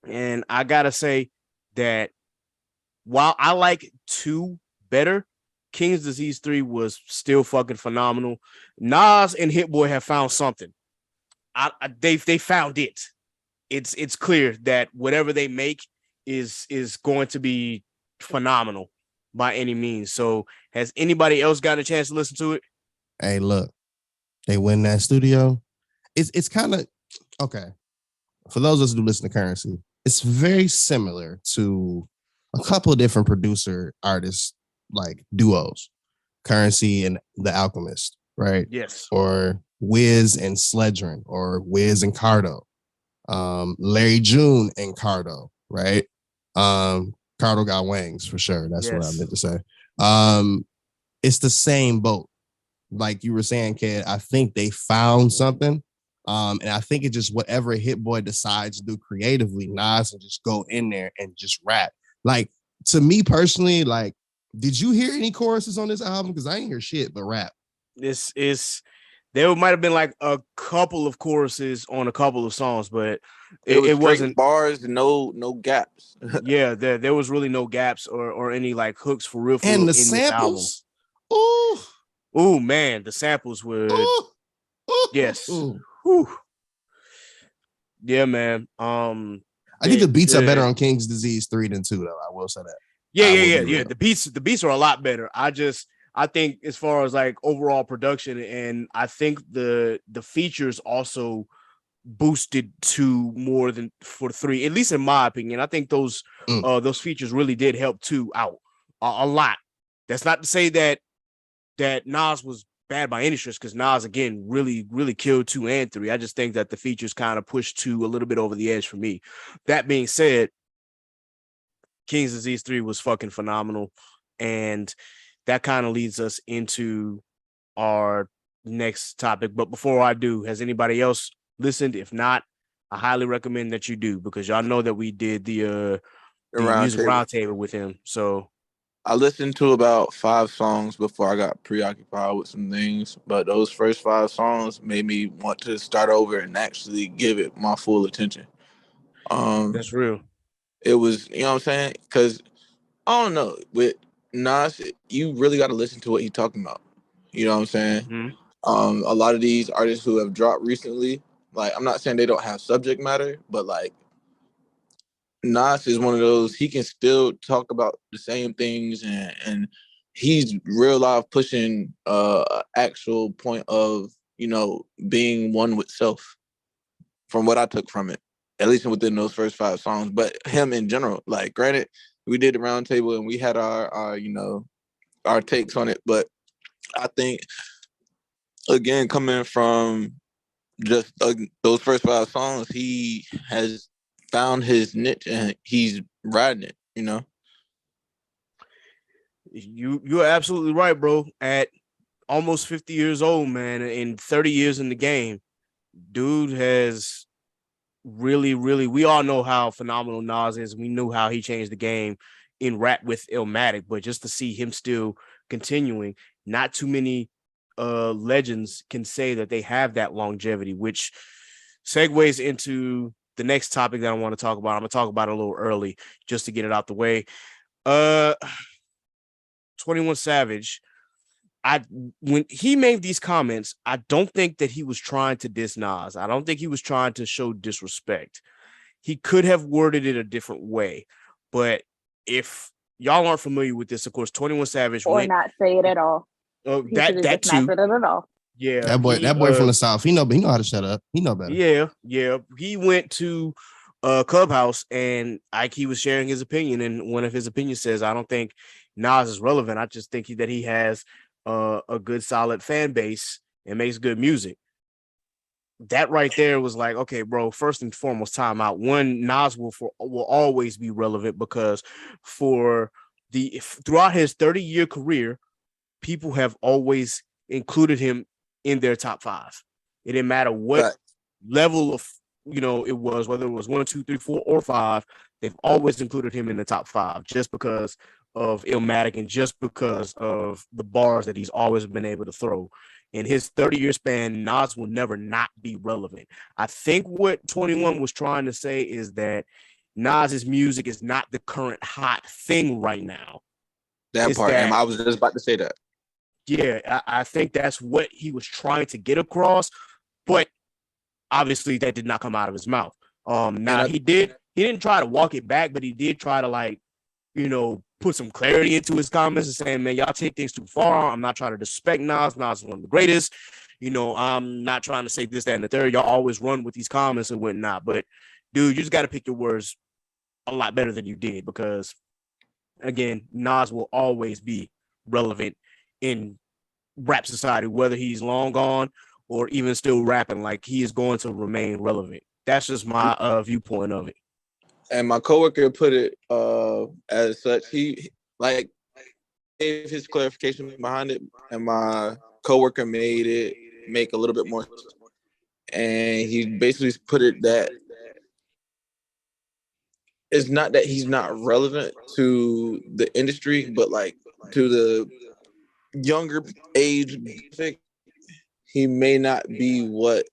And I gotta say that while I like 2 better, King's Disease 3 was still fucking phenomenal. Nas and Hit Boy have found something. They found it. It's clear that whatever they make is going to be phenomenal by any means. So has anybody else got a chance to listen to it? Hey, look, they win that studio. It's kind of okay. For those of us who listen to Currency, it's very similar to a couple of different producer artists, like duos, Currency and The Alchemist, right? Yes. Or Wiz and Sledgerin, or Wiz and Cardo, Larry June and Cardo, right? Cardo got wings for sure. That's what I meant to say. It's the same boat. Like you were saying, kid, I think they found something. And I think it just whatever Hit Boy decides to do creatively, Nas can just go in there and just rap. Like, to me personally, like, did you hear any choruses on this album? Because I ain't hear shit but rap. There might have been like a couple of choruses on a couple of songs, but it wasn't bars, no gaps. Yeah, there was really no gaps or any like hooks for real. And the samples. Oh man, the samples were yes. Yeah, man. I think the beats are better on King's Disease 3 than 2, though. I will say that. Yeah. The beats are a lot better. I think as far as like overall production, and I think the features also boosted to more than for 3, at least in my opinion. I think those features really did help 2 out a lot. That's not to say that Nas was bad by any stretch, because Nas again really killed 2 and 3. I just think that the features kind of pushed 2 a little bit over the edge for me. That being said, King's Disease 3 was fucking phenomenal, and that kind of leads us into our next topic. But before I do, has anybody else listened? If not, I highly recommend that you do, because y'all know that we did the music roundtable with him. So I listened to about 5 songs before I got preoccupied with some things, but those first 5 songs made me want to start over and actually give it my full attention. Um, That's real. it was, you know what I'm saying? Because I don't know, with Nas, you really got to listen to what he's talking about. You know what I'm saying? Hmm. A lot of these artists who have dropped recently, like I'm not saying they don't have subject matter, but like Nas is one of those, he can still talk about the same things, and he's real life pushing actual point of, you know, being one with self, from what I took from it, at least within those first 5 songs. But him in general, like granted, we did the round table and we had our you know, our takes on it, but I think again, coming from just those first 5 songs, he has found his niche and he's riding it, you know. You're absolutely right, bro. At almost 50 years old, man, and 30 years in the game, dude has really, we all know how phenomenal Nas is. We knew how he changed the game in rap with Illmatic, but just to see him still continuing, not too many legends can say that they have that longevity, which segues into the next topic that I want to talk about. I'm gonna talk about it a little early just to get it out the way. Uh 21 Savage, when he made these comments, I don't think that he was trying to diss Nas. I don't think he was trying to show disrespect. He could have worded it a different way. But if y'all aren't familiar with this, of course, 21 Savage Or went not say it at all. He should have that just not too. said it at all. Yeah. That boy from the South, he know how to shut up. He know better. Yeah. He went to Clubhouse and he was sharing his opinion, and one of his opinions says, I don't think Nas is relevant. I just think that he has a good solid fan base and makes good music. That right there was like, okay, bro, first and foremost, time out. One, Nas will always be relevant because throughout his 30-year career, people have always included him in their top 5. It didn't matter what level of, it was, whether it was 1, 2, 3, 4, or 5, they've always included him in the top 5 just because of Illmatic and just because of the bars that he's always been able to throw. In his 30-year span, Nas will never not be relevant. I think what 21 was trying to say is that Nas's music is not the current hot thing right now. And I was just about to say that. Yeah, I think that's what he was trying to get across, but obviously that did not come out of his mouth. He didn't try to walk it back, but he did try to put some clarity into his comments and saying, man, y'all take things too far. I'm not trying to disrespect Nas. Nas is one of the greatest. I'm not trying to say this, that, and the third. Y'all always run with these comments and whatnot. But, dude, you just got to pick your words a lot better than you did because, again, Nas will always be relevant in rap society, whether he's long gone or even still rapping. Like, he is going to remain relevant. That's just my viewpoint of it. And my coworker put it as such. He gave his clarification behind it, and my coworker made it make a little bit more sense. And he basically put it that it's not that he's not relevant to the industry, but like to the younger age, he may not be what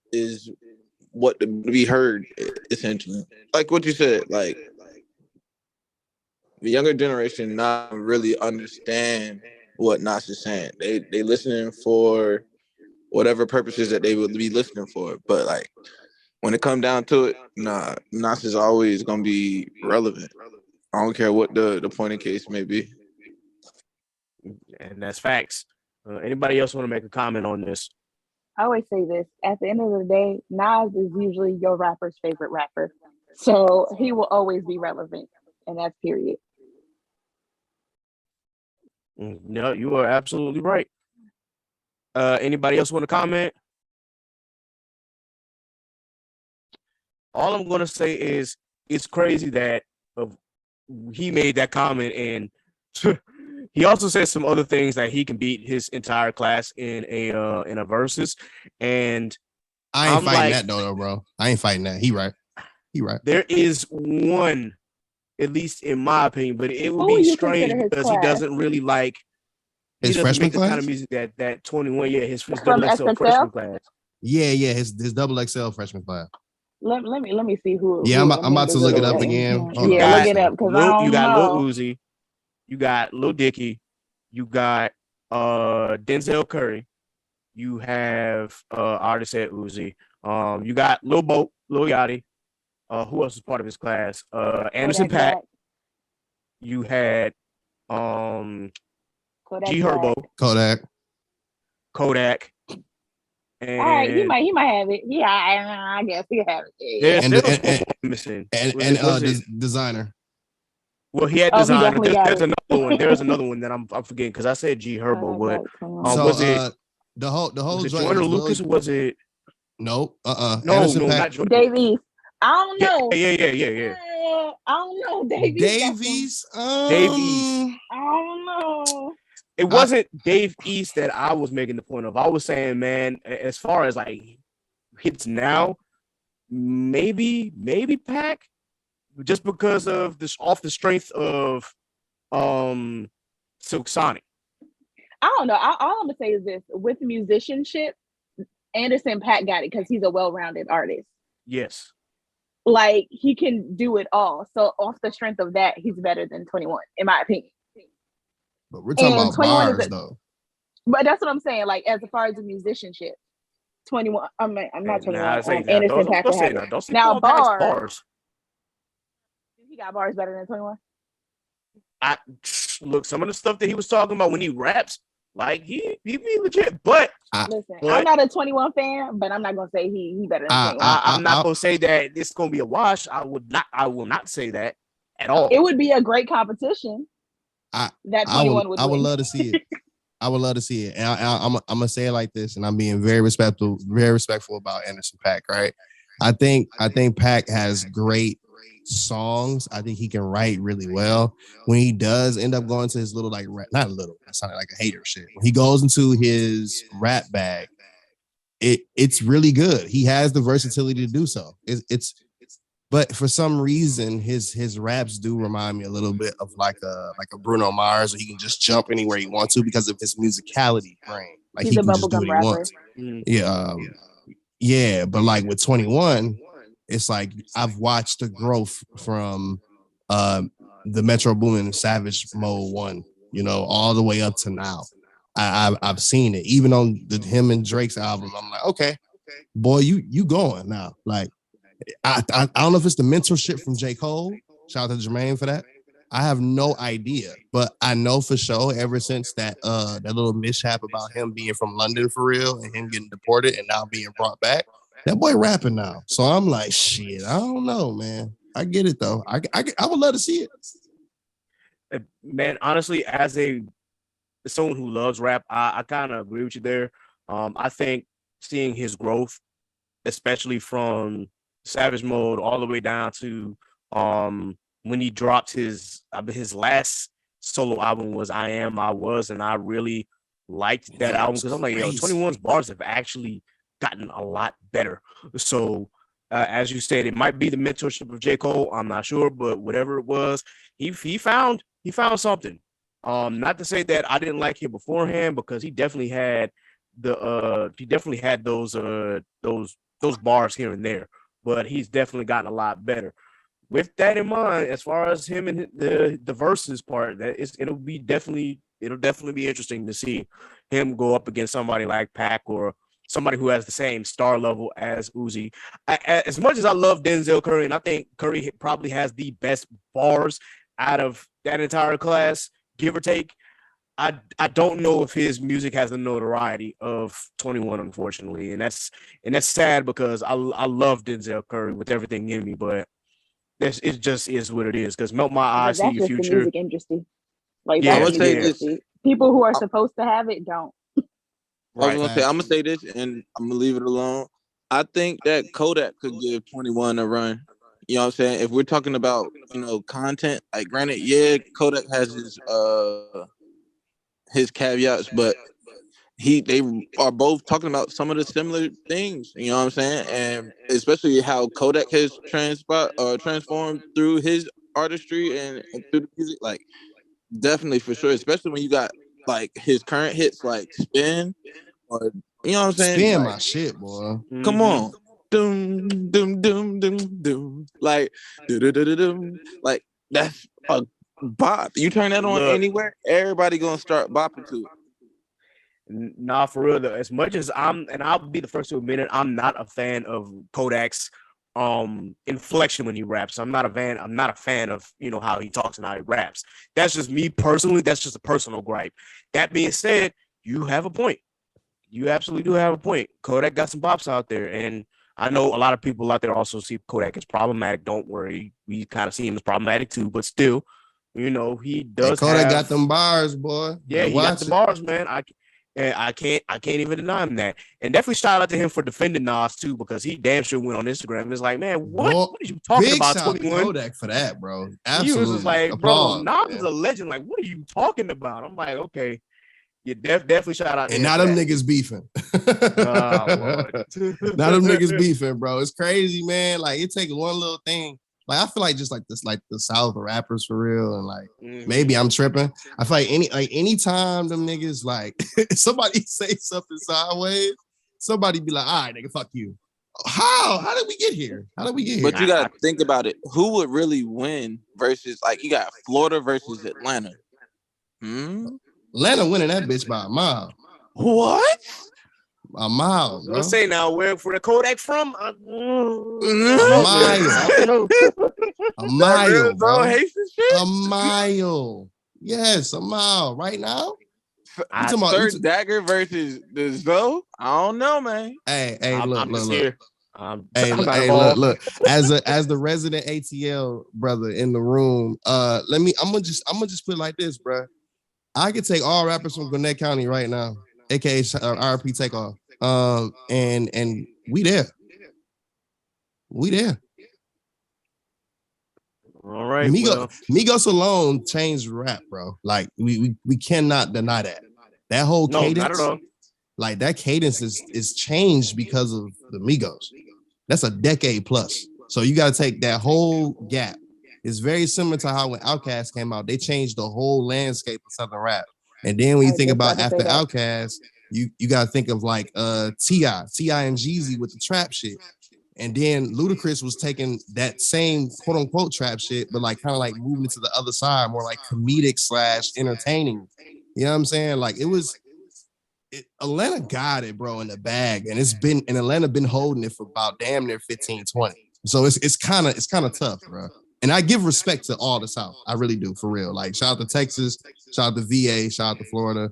to be heard, essentially. Like what you said, like the younger generation not really understand what Nas is saying. They listening for whatever purposes that they would be listening for. But like when it come down to it, Nas is always gonna be relevant. I don't care what the point of case may be. And that's facts. Anybody else want to make a comment on this? I always say this. At the end of the day, Nas is usually your rapper's favorite rapper. So he will always be relevant. And that's period. No, you are absolutely right. Anybody else want to comment? All I'm going to say is it's crazy that he made that comment, and he also said some other things that he can beat his entire class in a versus. And I ain't fighting that though, bro. I ain't fighting that. He right. There is one at least in my opinion. But it would Who be would you strange consider his because he class? doesn't really like. He His doesn't freshman make the kind of class? music that 21. Yeah, his From double XL SSL? freshman class. Yeah, his double XL freshman class. Let me see who. Yeah, who I'm the about to members look of it up the again. You Yeah, got look it up because I you don't got Lil know. Uzi, you got Lil Dicky, you got Denzel Curry, you have I already said Uzi. You got Lil Boat, Lil Yachty. Who else is part of his class? Anderson Kodak Paak. Black. You had Kodak G Black. Herbo, Kodak, All right, he and might have it. Yeah, I guess he have it. Yeah. there was one more missing. Was it? Designer. Well, he had Oh, he designer. definitely got There's it. another one. There's another one that I'm forgetting because I said G Herbo, but So was it the whole was it joint Joyner was Lucas? Or was it no no, Anderson no, Paak. not Joyner. Dave East. I don't know. Yeah. I don't know. Dave East. Dave East. I don't know. It wasn't Dave East that I was making the point of. I was saying, man, as far as like hits now, maybe Pack, just because of this off the strength of Silk Sonic. I don't know. All I'm gonna say is this: with musicianship, Anderson Paak got it because he's a well-rounded artist. Yes. Like he can do it all. So off the strength of that, he's better than 21, in my opinion. But we're talking about 21 bars, though. But that's what I'm saying. Like as far as the musicianship, 21. I'm not 21. Anderson Paak will have it. Now bars. He got bars better than 21. Look, some of the stuff that he was talking about when he raps, like he be legit. But listen, I'm not a 21 fan, but I'm not gonna say he better than 21. I'm not gonna say that it's gonna be a wash. I will not say that at all. It would be a great competition. That 21 would. I would love to see it. I would love to see it. And I'm gonna say it like this, and I'm being very respectful about Anderson .Paak, right? I think Paak has great songs. I think he can write really well. When he does end up going to his little like not little, that sounded like a hater shit. When he goes into his rap bag, it's really good. He has the versatility to do so. But for some reason, his raps do remind me a little bit of like a Bruno Mars, where he can just jump anywhere he wants to because of his musicality brain. Like he can just do what he wants. Yeah. But like with 21, it's like I've watched the growth from the Metro Boomin Savage Mode 1, all the way up to now. I've seen it. Even on him and Drake's album, I'm like, okay, boy, you going now. Like, I don't know if it's the mentorship from J. Cole. Shout out to Jermaine for that. I have no idea, but I know for sure ever since that little mishap about him being from London for real and him getting deported and now being brought back, that boy rapping now. So I'm like, shit, I don't know, man. I get it though. I would love to see it. Man, honestly, as someone who loves rap, I kind of agree with you there. I think seeing his growth, especially from Savage Mode all the way down to when he dropped his last solo album was I Am, I Was, and I really liked that album because I'm like, 21's bars have actually gotten a lot better. So as you said, it might be the mentorship of J. Cole. I'm not sure, but whatever it was, he found something. Not to say that I didn't like him beforehand, because he definitely had those bars here and there, but he's definitely gotten a lot better. With that in mind, as far as him and the verses part, it'll definitely be interesting to see him go up against somebody like Pac or somebody who has the same star level as Uzi. As much as I love Denzel Curry, and I think Curry probably has the best bars out of that entire class, give or take, I don't know if his music has the notoriety of 21, unfortunately, and that's sad because I love Denzel Curry with everything in me, but it just is what it is. Because Melt My Eyes, See Your Future. The music industry, like I that's would say this. People who are supposed to have it don't. I'm gonna say this, and I'm gonna leave it alone. I think that Kodak could give 21 a run. You know what I'm saying? If we're talking about content, like granted, yeah, Kodak has his caveats, but they are both talking about some of the similar things. You know what I'm saying? And especially how Kodak has transformed through his artistry and through the music, like definitely for sure. Especially when you got like his current hits like Spin or you know what I'm saying? Spin Like, my shit, boy. come on. Doom, doom, doom, doom, doom. Like, do. Like, that's a bop. You turn that on Look, anywhere, everybody gonna start bopping to it. nah, for real though. As much as and I'll be the first to admit it, I'm not a fan of Kodak's inflection when he raps. I'm not a fan of how he talks and how he raps. That's just me personally. That's just a personal gripe. That being said, you have a point. You absolutely do have a point. Kodak got some bops out there, and I know a lot of people out there also see Kodak as problematic. Don't worry, we kind of see him as problematic too, but still, he does. Hey, Kodak have, got them bars, boy. Yeah, he got the bars, man. I can't even deny him that. And definitely shout out to him for defending Nas too, because he damn sure went on Instagram. It's like, man, what are you talking big about? shout 21 Kodak for that, bro. Absolutely. He was just like, applause, bro, Nas is a legend. Like, what are you talking about? I'm like, okay. You definitely shout out. And now them niggas beefing. Oh, now them niggas beefing, bro. It's crazy, man. Like it take one little thing. Like I feel like just like this, like the South rappers for real, and like maybe I'm tripping. I feel like anytime them niggas like somebody say something sideways, somebody be like, all right, nigga, fuck you. How did we get here? But you gotta think about it. Who would really win versus like you got Florida versus Atlanta? Atlanta winning that bitch by a mile. What? A mile, bro. Let's say now where the Kodak from? A mile. A mile, bro. A mile. Yes, a mile. Right now? Third Dagger versus the Zoe? I don't know, man. Hey, look. Look. Look. As the resident ATL brother in the room, I'm gonna just put it like this, bro. I could take all rappers from Gwinnett County right now, aka RP Takeoff. And we there. All right. Migos alone changed rap, bro. Like we cannot deny that. That whole cadence, not at all. Like that cadence is changed because of the Migos. That's a decade plus. So you got to take that whole gap. It's very similar to how when Outkast came out, they changed the whole landscape of Southern rap. And then when you think about after Outkast, you got to think of like T.I. and Jeezy with the trap shit. And then Ludacris was taking that same quote unquote trap shit, but like kind of like moving it to the other side, more like comedic / entertaining. You know what I'm saying? Like Atlanta got it, bro, in the bag. And Atlanta been holding it for about damn near 15, 20. So it's kind of tough, bro. And I give respect to all the South. I really do, for real. Like, shout out to Texas, shout out to VA, shout out to Florida,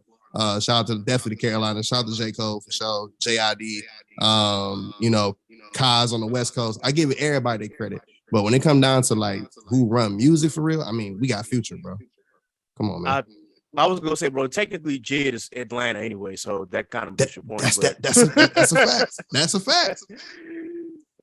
shout out to definitely the Carolina, shout out to J. Cole for sure, JID, Kaz on the West Coast. I give everybody their credit. But when it come down to like who run music for real, I mean, we got Future, bro. Come on, man. I was gonna say, bro, technically Jid is Atlanta anyway, so that kind of makes your point. That's a fact. That's a fact.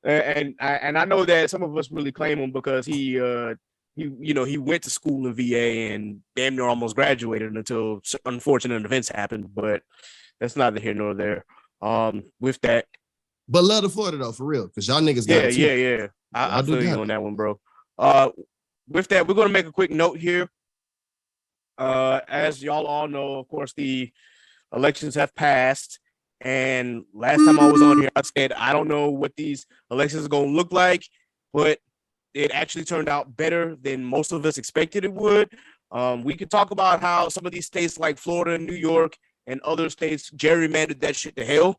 And I know that some of us really claim him because he went to school in VA and damn near almost graduated until unfortunate events happened, but that's neither here nor there. With that, but love the Florida though, for real, because y'all niggas got it too. Yeah. I feel you on that one, bro. With that, we're gonna make a quick note here. As y'all all know, of course, the elections have passed. And last time I was on here, I said, I don't know what these elections are going to look like, but it actually turned out better than most of us expected it would. We could talk about how some of these states like Florida and New York and other states gerrymandered that shit to hell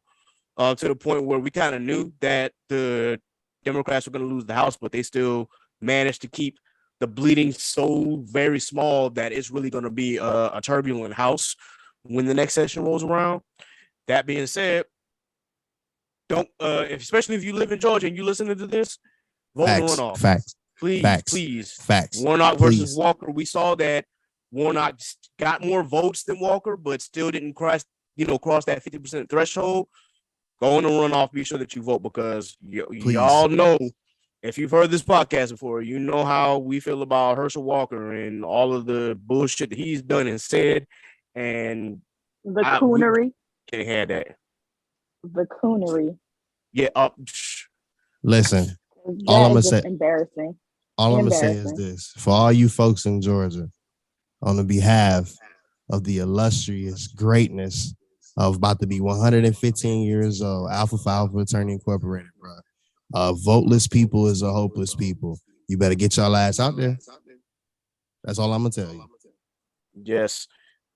to the point where we kind of knew that the Democrats were going to lose the House, but they still managed to keep the bleeding so very small that it's really going to be a turbulent House when the next session rolls around. That being said, especially if you live in Georgia and you listening to this, vote runoff. Facts. Please. Facts. Warnock versus Walker. We saw that Warnock got more votes than Walker, but still didn't cross that 50% threshold. Go on the runoff. Be sure that you vote because y'all know, if you've heard this podcast before, you know how we feel about Herschel Walker and all of the bullshit that he's done and said. And the coonery. Can't have that. The coonery. Yeah. Listen, all I'm gonna say. Embarrassing. All I'm gonna say is Embarrassing. this: for all you folks in Georgia, on the behalf of the illustrious greatness of about to be 115 years old, Alpha Phi Alpha Fraternity Incorporated, bro. Voteless people is a hopeless people. You better get y'all ass out there. That's all I'm gonna tell you. Yes,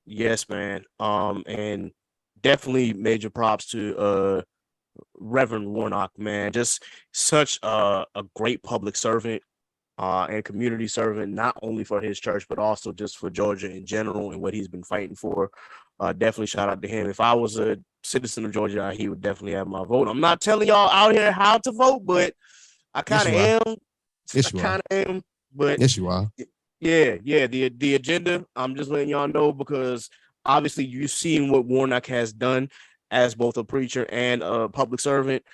yes, man. And definitely major props to Reverend Warnock, man. Just such a great public servant and community servant, not only for his church, but also just for Georgia in general and what he's been fighting for. Definitely shout out to him. If I was a citizen of Georgia, he would definitely have my vote. I'm not telling y'all out here how to vote, but I kind of am. Yes, I you are. kind of am. But Yes, you are. yeah. The agenda. I'm just letting y'all know because obviously you've seen what Warnock has done as both a preacher and a public servant.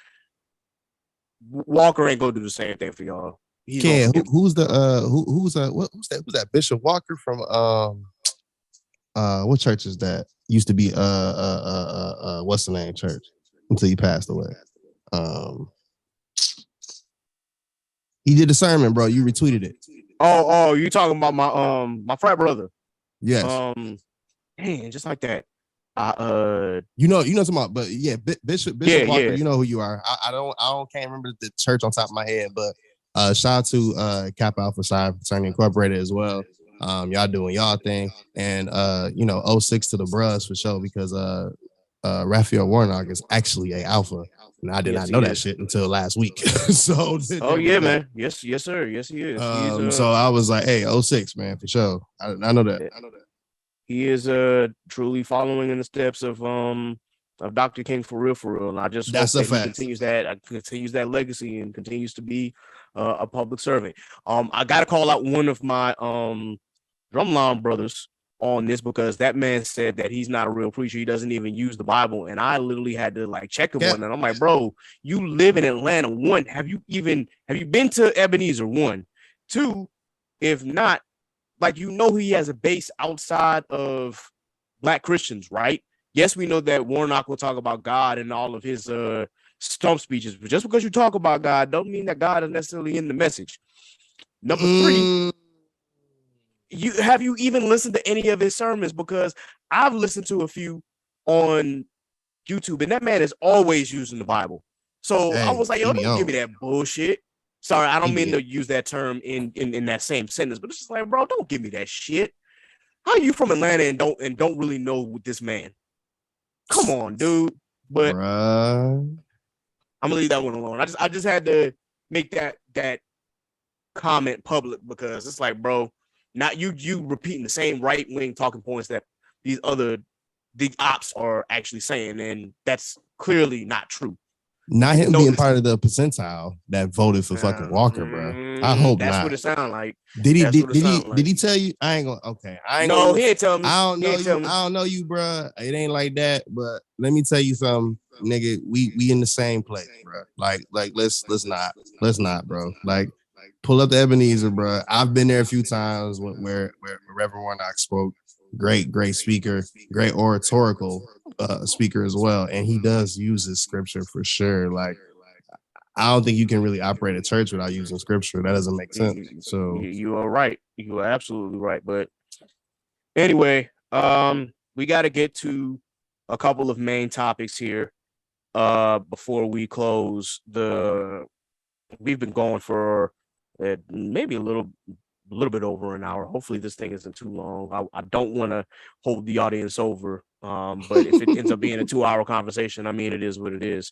Walker ain't gonna do the same thing for y'all. He's gonna forgive. Who's that Bishop Walker from what church is that? Used to be what's the name church until he passed away. He did a sermon, bro. You retweeted it. Oh, you talking about my frat brother? Yes. Man, just like that. You know something about, but yeah, Bishop Yeah, Walker, yeah. you know who you are. I can't remember the church on top of my head, but shout out to Kappa Alpha Psi Fraternity Incorporated as well. Y'all doing y'all thing, and 06 to the bros for sure because Raphael Warnock is actually a alpha, and I did Yes, not he know that is. shit until last week. So Oh yeah, man. Yes, sir. Yes, he is. So I was like, hey, 06, man, for sure. I know that. He is truly following in the steps of Dr. King for real. And I just That's hope a that he fact. continues that legacy and continues to be a public servant. I gotta call out one of my drumline brothers on this because that man said that he's not a real preacher. He doesn't even use the Bible. And I literally had to like check him on that. I'm like, bro, you live in Atlanta. One, have you been to Ebenezer? One, two, if not, like, he has a base outside of Black Christians, right? Yes, we know that Warnock will talk about God in all of his stump speeches, but just because you talk about God don't mean that God is necessarily in the message. Number three, have you even listened to any of his sermons? Because I've listened to a few on YouTube, and that man is always using the Bible. So I was like, yo, don't give me that bullshit. Sorry, I don't mean to use that term in that same sentence, but it's just like, bro, don't give me that shit. How are you from Atlanta and don't really know this man? Come on, dude. But I'm gonna leave that one alone. I just had to make that comment public because it's like, bro, not you repeating the same right wing talking points that the ops are actually saying, and that's clearly not true. Not him being part of the percentile that voted for fucking Walker, bro. I hope that's not. What it sounded like. Did he tell you? I ain't gonna. Okay, I ain't. No, he ain't tell me. I don't know you. I don't know you, bro. It ain't like that. But let me tell you something, nigga. We in the same place, bro. Like let's not, bro. Like pull up the Ebenezer, bro. I've been there a few times where Reverend Warnock spoke. Great speaker, great oratorical speaker as well, and he does use his scripture for sure. Like, I don't think you can really operate a church without using scripture. That doesn't make sense. So you are right. You are absolutely right. But anyway, we got to get to a couple of main topics here before we close. We've been going for maybe a little bit over an hour. Hopefully this thing isn't too long. I don't want to hold the audience over. But if it ends up being a 2-hour conversation, I mean, it is what it is.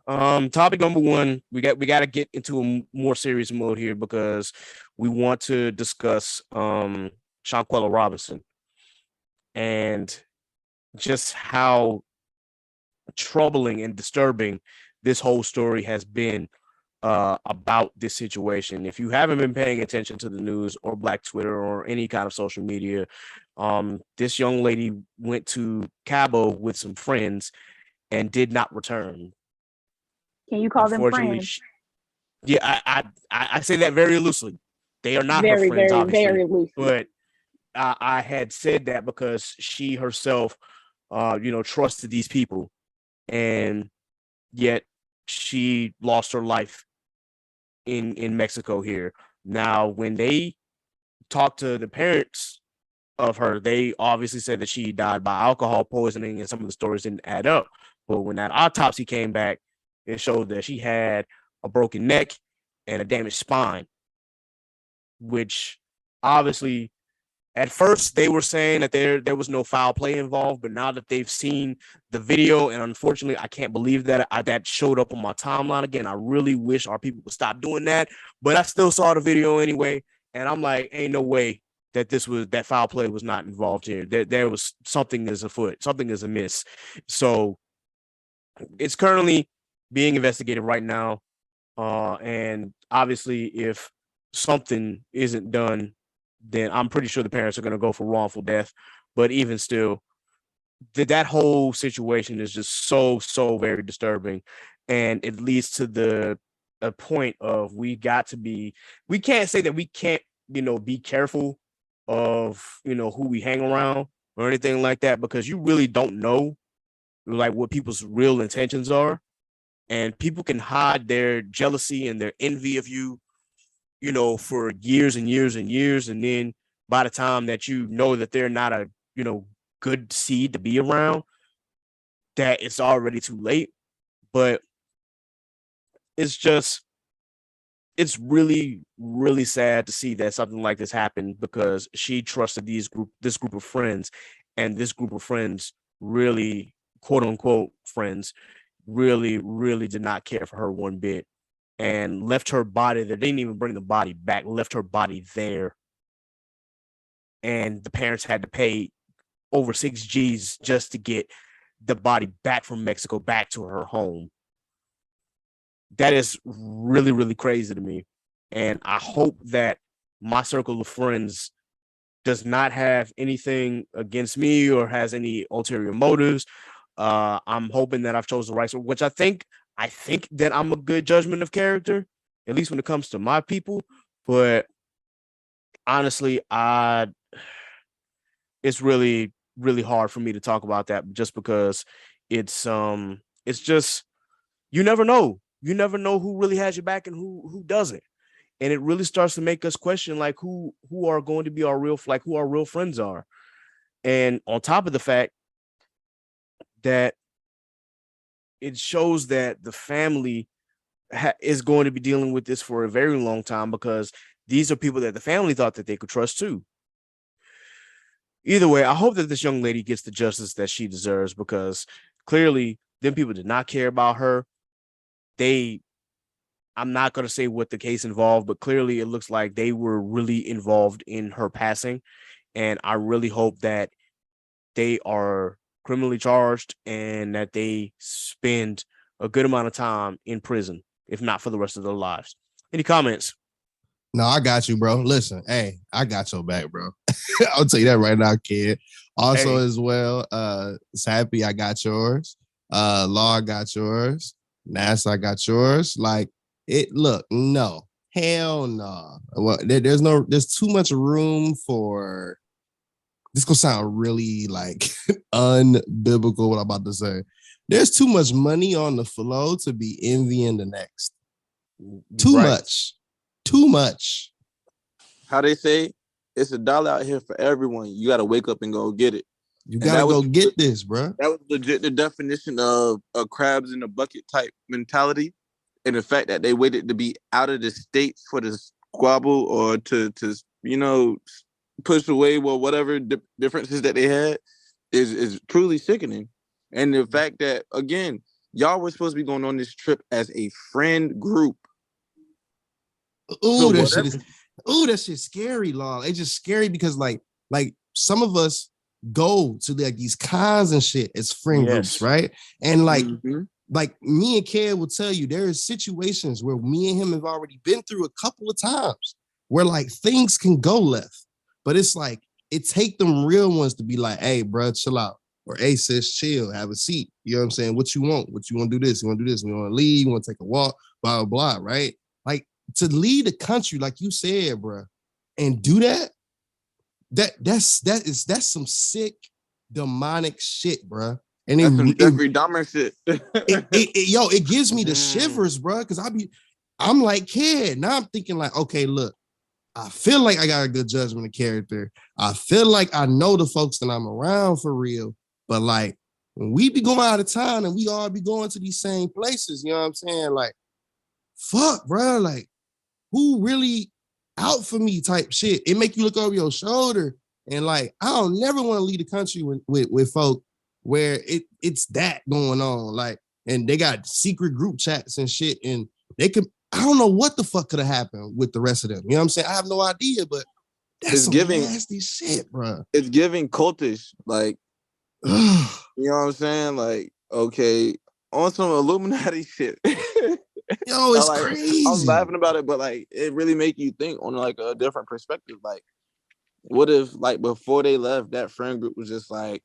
Topic number one, we got to get into a more serious mode here because we want to discuss Shanquella Robinson and just how troubling and disturbing this whole story has been about this situation. If you haven't been paying attention to the news or Black Twitter or any kind of social media, this young lady went to Cabo with some friends and did not return. Can you call them friends? I say that very loosely. They are not her friends, obviously. Very loosely. But I had said that because she herself, trusted these people, and yet she lost her life in Mexico here. Now, when they talked to the parents of her, they obviously said that she died by alcohol poisoning, and some of the stories didn't add up. But when that autopsy came back, it showed that she had a broken neck and a damaged spine, which obviously at first they were saying that there was no foul play involved, but now that they've seen the video, and unfortunately I can't believe that that showed up on my timeline again. I really wish our people would stop doing that, but I still saw the video anyway, and I'm like, ain't no way that foul play was not involved here. There was something is afoot, something is amiss. So it's currently being investigated right now. And obviously, if something isn't done, then I'm pretty sure the parents are going to go for wrongful death. But even still, that whole situation is just so very disturbing, and it leads to a point of we can't say that we can't be careful of who we hang around or anything like that, because you really don't know like what people's real intentions are, and people can hide their jealousy and their envy of you for years and years and years, and then by the time that you know that they're not a good seed to be around, that it's already too late. But it's really sad to see that something like this happened, because she trusted this group of friends, and this group of friends really, quote unquote friends, really did not care for her one bit, and left her body there. They didn't even bring the body back, left her body there. And the parents had to pay over 6 G's just to get the body back from Mexico, back to her home. That is really crazy to me. And I hope that my circle of friends does not have anything against me or has any ulterior motives. I'm hoping that I've chosen the right, which I think that I'm a good judgment of character, at least when it comes to my people. But honestly, it's really hard for me to talk about that, just because it's just, you never know who really has your back and who doesn't. And it really starts to make us question like who are going to be our real, like who our real friends are. And on top of the fact that it shows that the family is going to be dealing with this for a very long time, because these are people that the family thought that they could trust too. Either way, I hope that this young lady gets the justice that she deserves, because clearly them people did not care about her. I'm not going to say what the case involved, but clearly it looks like they were really involved in her passing. And I really hope that they are criminally charged and that they spend a good amount of time in prison, if not for the rest of their lives. Any comments? No, I got you, bro. Listen, hey, I got your back, bro. I'll tell you that right now, kid. Also, as well, Sappy, I got yours. Law, I got yours. NASA, I got yours. Like it. Look, no, hell no. Well, there's too much room for. This gonna sound really like unbiblical. What I'm about to say. There's too much money on the flow to be envying the next. Too much. How they say, it's $1 out here for everyone. You got to wake up and go get it. You got to go get this, bro. That was legit the definition of a crabs in a bucket type mentality. And the fact that they waited to be out of the state for the squabble or to push away whatever differences that they had is truly sickening. And the fact that, again, y'all were supposed to be going on this trip as a friend group. Ooh, that shit's scary, Law. It's just scary because like some of us go to like these cons and shit as friend groups, right? And like me and Ked will tell you, there are situations where me and him have already been through a couple of times where like things can go left, but it's like it take them real ones to be like, hey, bro, chill out, or hey, sis, chill, have a seat. You know what I'm saying? What you want to do this? You want to do this? You want to leave? You want to take a walk? Blah blah blah, right? Like, to lead the country, like you said, bro, and do that's some sick demonic shit, bro. And that's some Jeffrey Dahmer shit. It gives me the shivers, bro, because I'm like, kid. Now I'm thinking like, okay, look, I feel like I got a good judgment of character. I feel like I know the folks that I'm around for real. But like, when we be going out of town and we all be going to these same places, you know what I'm saying? Like, fuck, bro. Like, who really out for me type shit? It make you look over your shoulder. And like, I don't never want to leave the country with folk where it's that going on. Like, and they got secret group chats and shit. And they could, I don't know what the fuck could have happened with the rest of them. You know what I'm saying? I have no idea, but that's It's some giving nasty shit, bro. it's giving cultish, like, you know what I'm saying? Like, okay, on some Illuminati shit. Yo, it's Like, crazy. I'm laughing about it, but like, it really make you think on like a different perspective. Like, what if like before they left, that friend group was just like,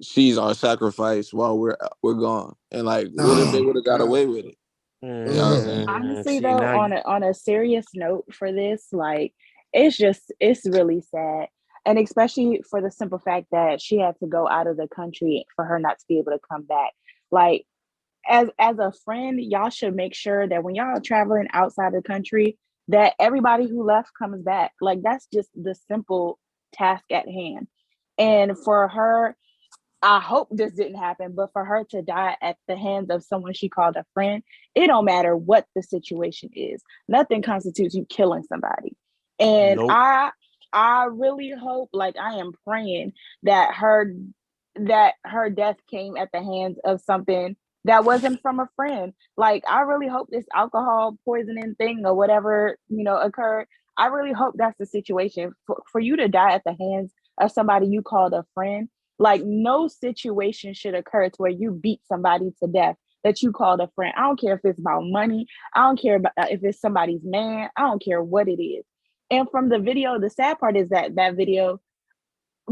she's our sacrifice while we're gone, and like, what if they would have got away with it? Honestly, See, though, now on a serious note for this, like it's really sad, and especially for the simple fact that she had to go out of the country for her not to be able to come back. Like as a friend, y'all should make sure that when y'all are traveling outside the country, that everybody who left comes back. Like that's just the simple task at hand. And for her, I hope this didn't happen, but for her to die at the hands of someone she called a friend, it don't matter what the situation is. Nothing constitutes you killing somebody. And nope. I really hope, like I am praying that her death came at the hands of something that wasn't from a friend. Like I really hope this alcohol poisoning thing or whatever, occurred. I really hope that's the situation. For you to die at the hands of somebody you called a friend, like no situation should occur to where you beat somebody to death that you called a friend. I don't care if it's about money. I don't care about if it's somebody's man. I don't care what it is. And from the video, the sad part is that video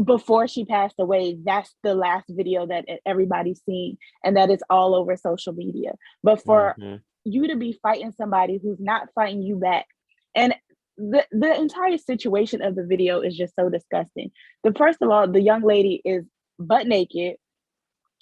before she passed away, that's the last video that everybody's seen, and that is all over social media. But for you to be fighting somebody who's not fighting you back, and the entire situation of the video is just so disgusting. First of all, the young lady is butt naked.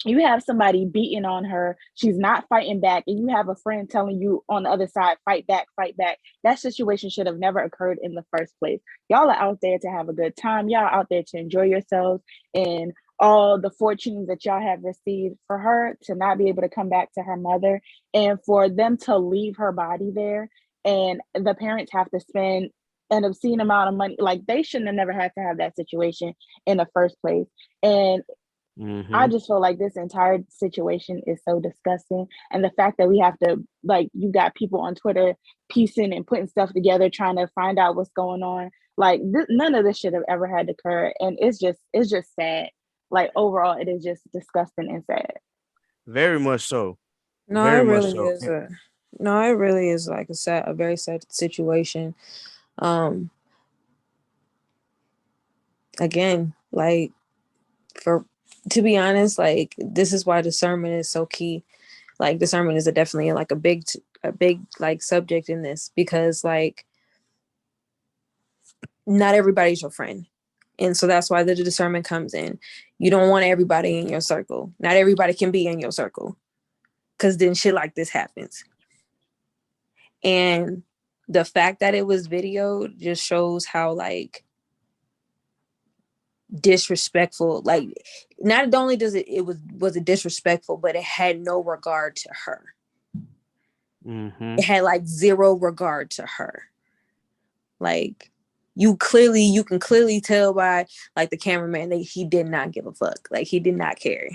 You have somebody beating on her. She's not fighting back. And you have a friend telling you on the other side, fight back, fight back. That situation should have never occurred in the first place. Y'all are out there to have a good time. Y'all out there to enjoy yourselves and all the fortunes that y'all have received. For her to not be able to come back to her mother and for them to leave her body there and the parents have to spend an obscene amount of money. Like they shouldn't have never had to have that situation in the first place. And I just feel like this entire situation is so disgusting. And the fact that we have to, like, you got people on Twitter piecing and putting stuff together, trying to find out what's going on. Like, none of this should have ever had to occur. And it's just sad. Like, overall, it is just disgusting and sad. Very much so. No, Very it much really so. is. No, it really is like a very sad situation. Again, like to be honest, like this is why discernment is so key. Like discernment is definitely like a big like subject in this, because like not everybody's your friend. And so that's why the discernment comes in. You don't want everybody in your circle. Not everybody can be in your circle, because then shit like this happens. And the fact that it was videoed just shows how like disrespectful, like not only was it disrespectful, but it had no regard to her. It had like zero regard to her. Like you can clearly tell by like the cameraman that he did not give a fuck. Like he did not care.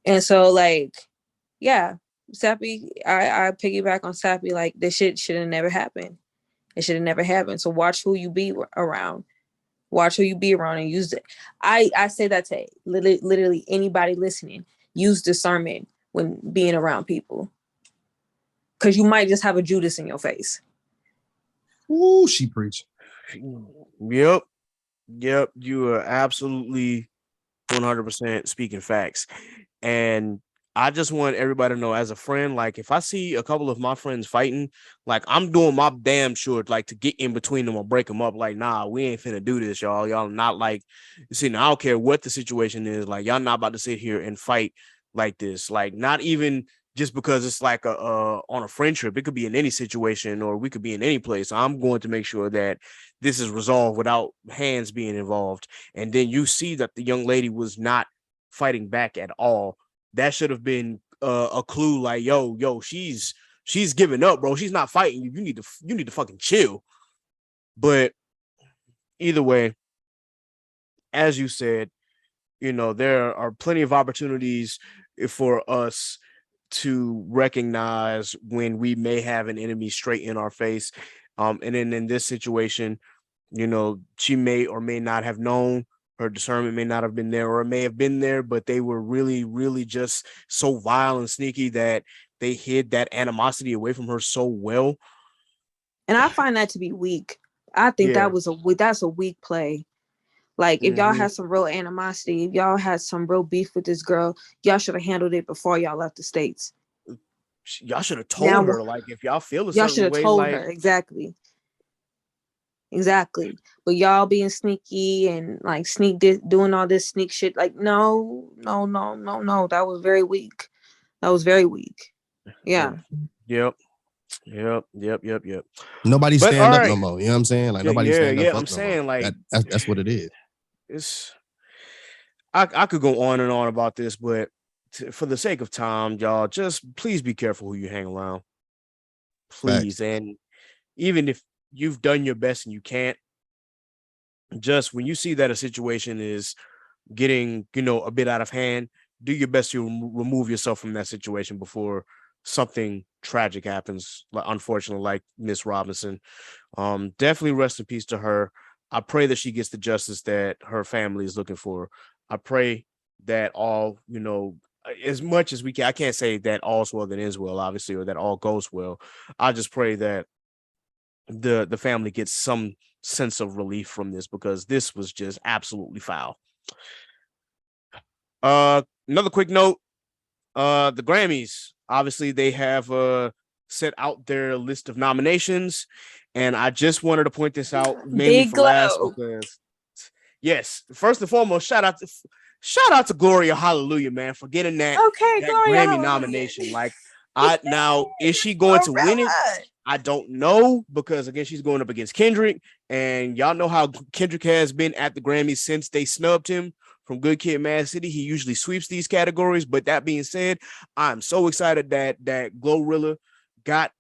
And so like, yeah, Sappy, I piggyback on Sappy, like this shit should have never happened. It should have never happened. So watch who you be around. Watch who you be around and use it. I say that to literally anybody listening. Use discernment when being around people, because you might just have a Judas in your face. Ooh, she preached. Yep. You are absolutely 100% speaking facts. And I just want everybody to know, as a friend, like if I see a couple of my friends fighting, like I'm doing my damn sure like to get in between them or break them up. Like, nah, we ain't finna do this, y'all. Y'all not like, see, now I don't care what the situation is. Like, y'all not about to sit here and fight like this. Like, not even just because it's like on a friend trip. It could be in any situation, or we could be in any place. I'm going to make sure that this is resolved without hands being involved. And then you see that the young lady was not fighting back at all. That should have been a clue. Like, yo, she's giving up, bro. She's not fighting you. You need to fucking chill. But either way, as you said, there are plenty of opportunities for us to recognize when we may have an enemy straight in our face. And then in this situation, she may or may not have known. Her discernment may not have been there, or it may have been there, but they were really, really just so vile and sneaky that they hid that animosity away from her so well. And I find that to be weak. I think that's a weak play. Like, if y'all had some real animosity, if y'all had some real beef with this girl, y'all should have handled it before y'all left the States. Y'all should have told her, like, if y'all feel a certain way. Y'all should have told her, exactly. But y'all being sneaky and like doing all this sneak shit, like, no. That was very weak. Yeah. Yep. Nobody stand up no more. You know what I'm saying? Like, nobody stand up. I'm saying, like, that's what it is. I could go on and on about this, but for the sake of time, y'all, just please be careful who you hang around. Please. Facts. And even if you've done your best and you can't, just when you see that a situation is getting, a bit out of hand, do your best to remove yourself from that situation before something tragic happens, unfortunately, like Miss Robinson. Definitely rest in peace to her. I pray that she gets the justice that her family is looking for. I pray that all, as much as we can, I can't say that all's well that ends well, obviously, or that all goes well. I just pray that the family gets some sense of relief from this, because this was just absolutely foul. Another quick note, the Grammys, obviously they have set out their list of nominations, and I just wanted to point this out mainly for last, because yes, first and foremost, shout out to Gloria Hallelujah, man, for getting that Grammy nomination. Like, now, is she going to win it? I don't know, because again, she's going up against Kendrick, and y'all know how Kendrick has been at the Grammys since they snubbed him from Good Kid, Mad City. He usually sweeps these categories. But that being said, I'm so excited that Glorilla got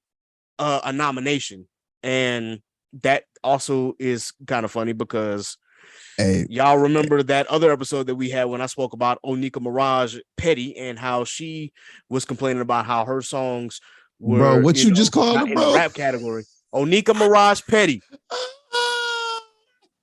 a nomination, and that also is kind of funny because y'all remember that other episode that we had when I spoke about Onika Mirage Petty and how she was complaining about how her songs were, bro, what you just called her, in the rap category. Onika Mirage Petty.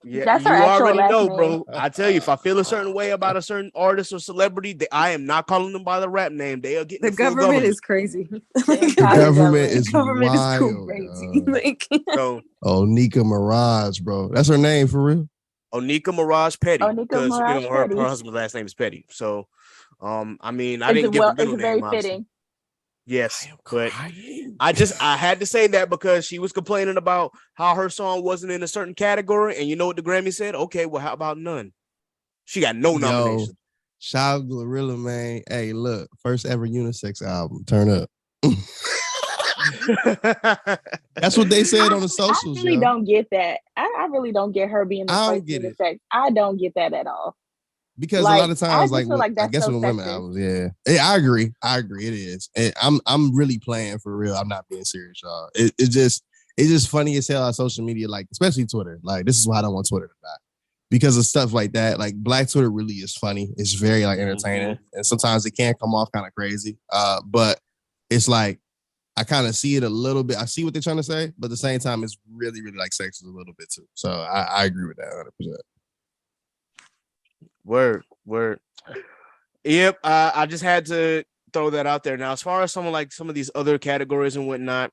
Yeah, that's you already know, name. bro. I tell you, if I feel a certain way about a certain artist or celebrity, I am not calling them by the rap name. They are getting the government is crazy. The government is wild, crazy. So, Onika Mirage, bro, that's her name for real. Onika Mirage Petty, because her Petty. husband's last name is Petty. So, I mean, I didn't give the middle name. Very fitting. Yes, but I had to say that because she was complaining about how her song wasn't in a certain category, and you know what the Grammy said? Okay, well, how about none? She got no nomination. Shout out Glorilla, man. Hey, look, first ever unisex album. Turn up. That's what they said on the socials. I really don't get that. I really don't get her being the first unisex. I don't get that at all. Because a lot of times, I guess with women albums, I agree. It is. And I'm really playing for real. I'm not being serious, y'all. It's just funny as hell on social media, like especially Twitter. Like, this is why I don't want Twitter to die. Because of stuff like that. Like, Black Twitter really is funny. It's very like entertaining. And sometimes it can come off kind of crazy. But it's like I kind of see it a little bit. I see what they're trying to say, but at the same time, it's really, really like sexist a little bit too. So I agree with that 100%. Word. Yep. I just had to throw that out there. Now, as far as some of these other categories and whatnot,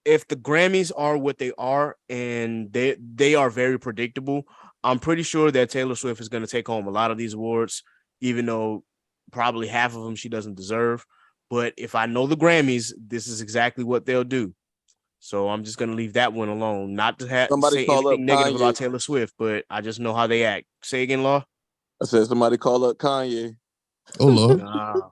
if the Grammys are what they are and they are very predictable, I'm pretty sure that Taylor Swift is going to take home a lot of these awards, even though probably half of them she doesn't deserve. But if I know the Grammys, this is exactly what they'll do. So I'm just going to leave that one alone. Not to say anything negative about Taylor Swift, but I just know how they act. Say again, Law? I said somebody call up Kanye. Oh Lord. Nah.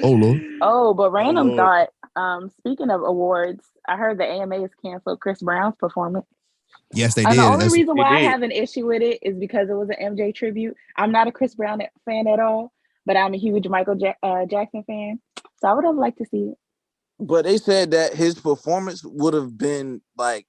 Oh Lord. Oh, but Oh random Lord. thought. Speaking of awards, I heard the AMAs canceled Chris Brown's performance. Yes, they And the did. only That's reason They why I did. have an issue with it is because it was an MJ tribute. I'm not a Chris Brown fan at all, but I'm a huge Michael Jackson fan. So I would have liked to see it. But they said that his performance would have been like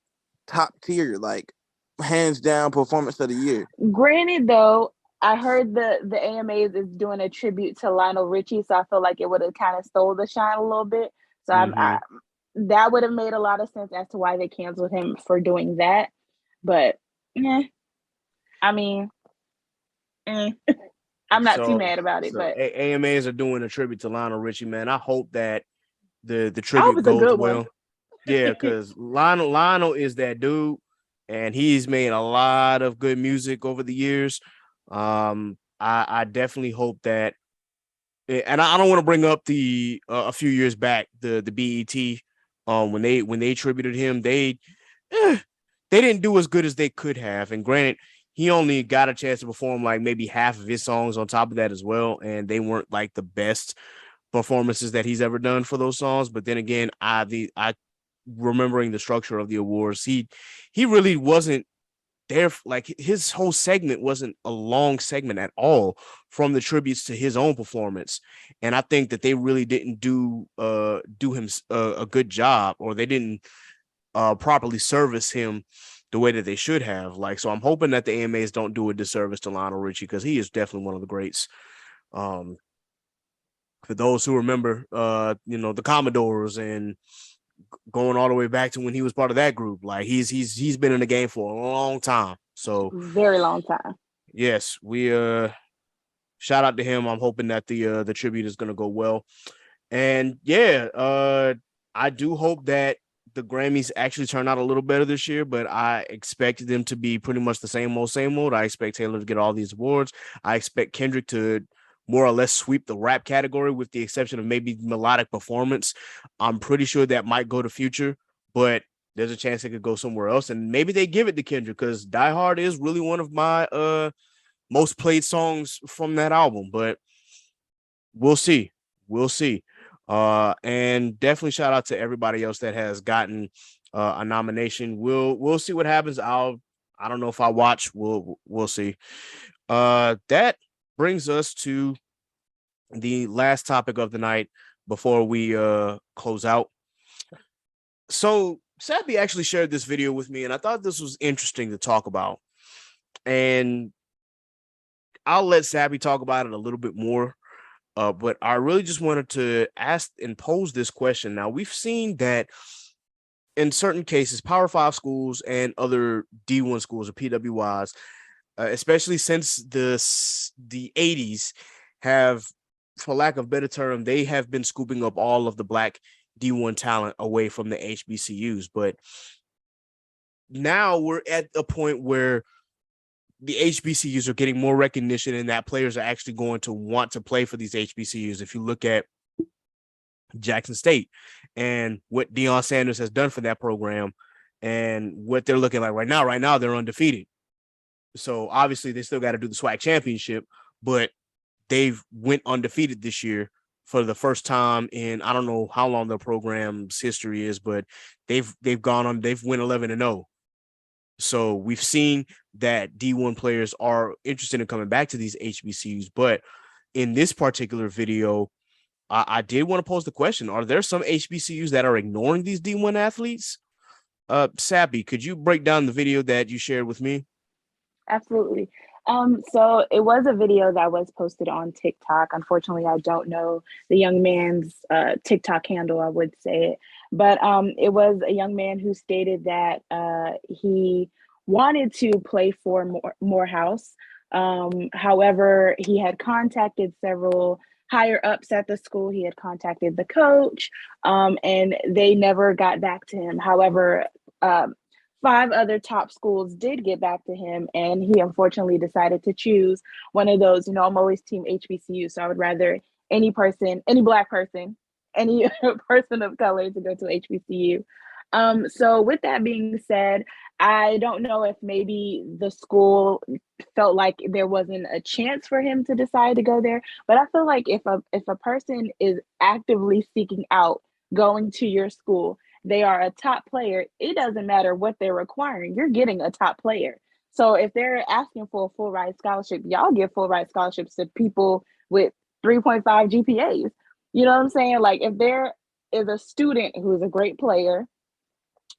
top tier, like hands down performance of the year. Granted, though, I heard the AMAs is doing a tribute to Lionel Richie, so I feel like it would have kind of stole the shine a little bit. So that would have made a lot of sense as to why they canceled him for doing that. But yeah, I mean, I'm not too So, mad about it. But AMAs are doing a tribute to Lionel Richie, man. I hope that the I hope tribute it's a goes good one. well. Yeah, because Lionel is that dude, and he's made a lot of good music over the years. I definitely hope that, and I don't want to bring up the a few years back the BET when they tributed him, they didn't do as good as they could have. And granted, he only got a chance to perform like maybe half of his songs on top of that as well, and they weren't like the best performances that he's ever done for those songs. But then again, I remembering the structure of the awards, he really wasn't there. Like his whole segment wasn't a long segment at all from the tributes to his own performance, and I think that they really didn't do him a good job, or they didn't properly service him the way that they should have. Like, so I'm hoping that the AMAs don't do a disservice to Lionel Richie, because he is definitely one of the greats. Um, for those who remember, the Commodores, and going all the way back to when he was part of that group, like he's been in the game for a long time. So very long time. yes, we shout out to him. I'm hoping that the tribute is gonna go well. And yeah, I do hope that the Grammys actually turn out a little better this year, but I expect them to be pretty much the same old. I expect Taylor to get all these awards. I expect Kendrick to more or less sweep the rap category, with the exception of maybe melodic performance. I'm pretty sure that might go to Future, but there's a chance it could go somewhere else. And maybe they give it to Kendrick, because Die Hard is really one of my most played songs from that album. But we'll see. We'll see. And definitely shout out to everybody else that has gotten a nomination. We'll see what happens. I don't know if I watch. We'll see. That brings us to the last topic of the night before we close out. So Sappy actually shared this video with me, and I thought this was interesting to talk about. And I'll let Sappy talk about it a little bit more. But I really just wanted to ask and pose this question. Now, we've seen that in certain cases, Power 5 schools and other D1 schools or PWIs, especially since the 80s, have, for lack of a better term, they have been scooping up all of the Black D1 talent away from the HBCUs. But now we're at a point where the HBCUs are getting more recognition, and that players are actually going to want to play for these HBCUs. If you look at Jackson State and what Deion Sanders has done for that program and what they're looking like right now they're undefeated. So obviously they still got to do the SWAC championship, but they've went undefeated this year for the first time in, I don't know how long their program's history is, but they've went 11-0. So we've seen that D1 players are interested in coming back to these HBCUs. But in this particular video, I did want to pose the question: are there some HBCUs that are ignoring these D1 athletes? Sappy, could you break down the video that you shared with me? Absolutely. So it was a video that was posted on TikTok. Unfortunately, I don't know the young man's TikTok handle, I would say it. But it was a young man who stated that he wanted to play for Morehouse. However, he had contacted several higher ups at the school. He had contacted the coach, and they never got back to him. However, 5 other top schools did get back to him, and he unfortunately decided to choose one of those. I'm always team HBCU, so I would rather any Black person, any person of color to go to HBCU. So with that being said, I don't know if maybe the school felt like there wasn't a chance for him to decide to go there, but I feel like if a person is actively seeking out going to your school, they are a top player. It doesn't matter what they're requiring. You're getting a top player. So if they're asking for a full ride scholarship, y'all give full ride scholarships to people with 3.5 GPAs. You know what I'm saying? Like if there is a student who is a great player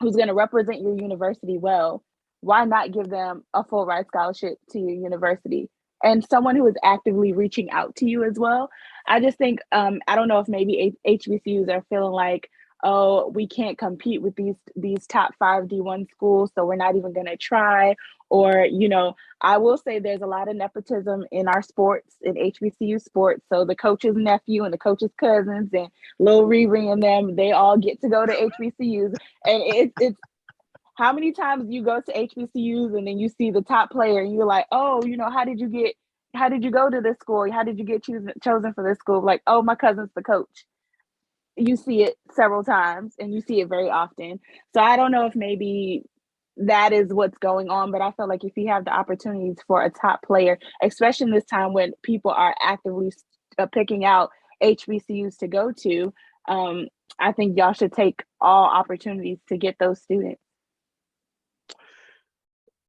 who's going to represent your university well, why not give them a full ride scholarship to your university? And someone who is actively reaching out to you as well. I just think I don't know if maybe HBCUs are feeling like, oh, we can't compete with these top five D1 schools, so we're not even going to try. Or I will say there's a lot of nepotism in our sports, in HBCU sports. So the coach's nephew and the coach's cousins and Lil Riri and them, they all get to go to HBCUs, and it's how many times you go to HBCUs and then you see the top player and you're like, oh, how did you go to this school? How did you get chosen for this school? Like, oh, my cousin's the coach. You see it several times and you see it very often. So I don't know if maybe that is what's going on, but I feel like if you have the opportunities for a top player, especially in this time when people are actively picking out HBCUs to go to, I think y'all should take all opportunities to get those students.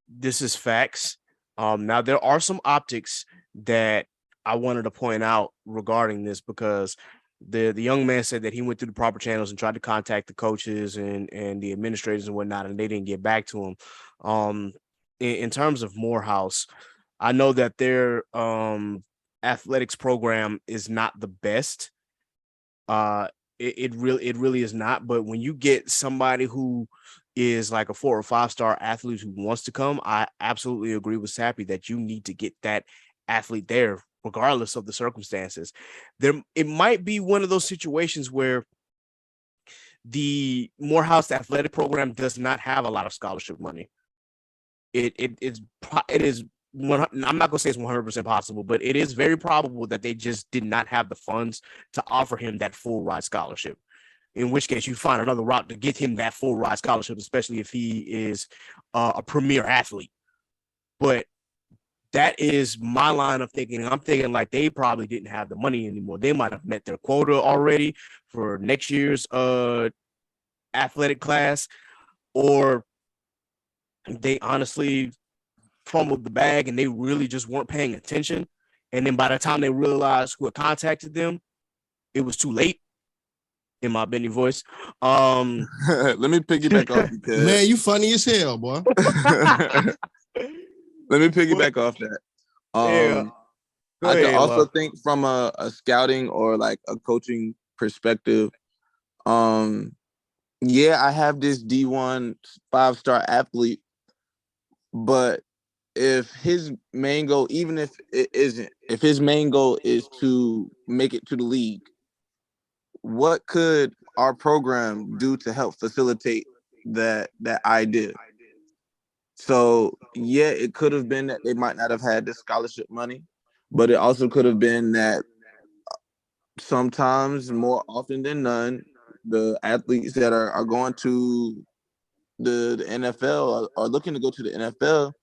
This is facts. Now there are some optics that I wanted to point out regarding this, because the young man said that he went through the proper channels and tried to contact the coaches and the administrators and whatnot, and they didn't get back to him. In terms of Morehouse, I know that their athletics program is not the best. It really is not. But when you get somebody who is like a 4 or 5 star athlete who wants to come, I absolutely agree with Sappy that you need to get that athlete there, regardless of the circumstances. It might be one of those situations where the Morehouse athletic program does not have a lot of scholarship money. It is I'm not gonna say it's 100% possible, but it is very probable that they just did not have the funds to offer him that full ride scholarship. In which case, you find another route to get him that full ride scholarship, especially if he is a premier athlete. But that is my line of thinking. I'm thinking like they probably didn't have the money anymore. They might have met their quota already for next year's athletic class, or they honestly fumbled the bag and they really just weren't paying attention. And then by the time they realized who had contacted them, it was too late. In my Benny voice. Let me piggyback off because man, you funny as hell, boy. Let me piggyback off that. Yeah. I could also think from a scouting or like a coaching perspective. Yeah, I have this D1 5-star athlete, but if his main goal, even if it isn't, if his main goal is to make it to the league, what could our program do to help facilitate that idea? So yeah, it could have been that they might not have had the scholarship money, but it also could have been that sometimes, more often than none, the athletes that are going to the NFL are looking to go to the NFL.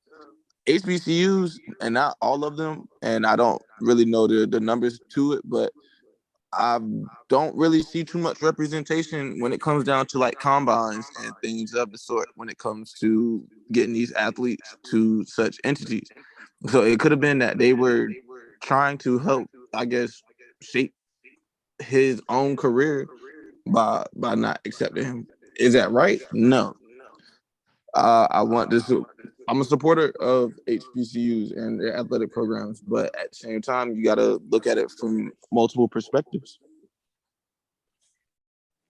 HBCUs, and not all of them, and I don't really know the numbers to it, but I don't really see too much representation when it comes down to like combines and things of the sort when it comes to getting these athletes to such entities. So it could have been that they were trying to help, I guess, shape his own career by not accepting him. Is that right? No. I want this. I'm a supporter of HBCUs and their athletic programs, but at the same time, you got to look at it from multiple perspectives.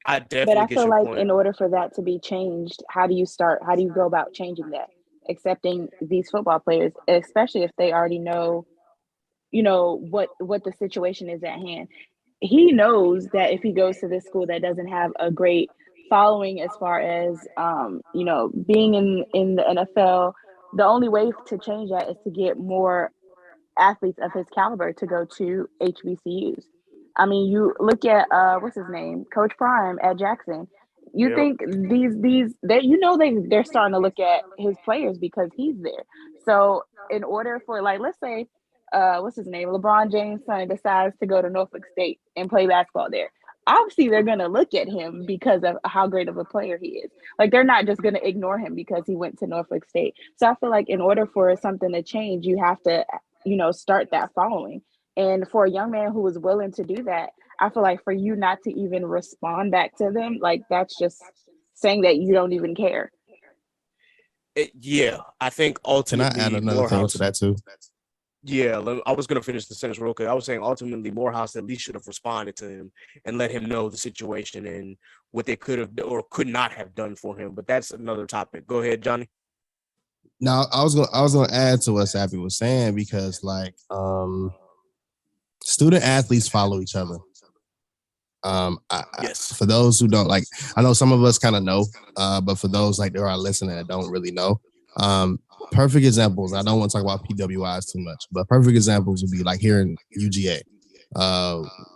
I But definitely I get feel your like point. in order for that to be changed, how do you start? How do you go about changing that? Accepting these football players, especially if they already know, what the situation is at hand. He knows that if he goes to this school that doesn't have a great following as far as being in the NFL, the only way to change that is to get more athletes of his caliber to go to HBCUs. I mean, you look at what's his name, Coach Prime at Jackson. You think these that they're starting to look at his players because he's there. So in order for, like, let's say what's his name, LeBron James' son decides to go to Norfolk State and play basketball there. Obviously they're gonna look at him because of how great of a player he is. Like, they're not just gonna ignore him because he went to Norfolk State. So I feel like in order for something to change, you have to, start that following. And for a young man who was willing to do that, I feel like for you not to even respond back to them, like, that's just saying that you don't even care. Yeah, I think Can I add ultimately another thing Morehouse. to that too? Yeah, I was going to finish the sentence real quick. I was saying ultimately Morehouse at least should have responded to him and let him know the situation and what they could have or could not have done for him. But that's another topic. Go ahead, Johnny. Now I was gonna add to what Sappy was saying because like student athletes follow each other. Yes. For those who don't, like, I know some of us kind of know, but for those like that are listening that don't really know, perfect examples. I don't want to talk about PWIs too much, but perfect examples would be like here in UGA.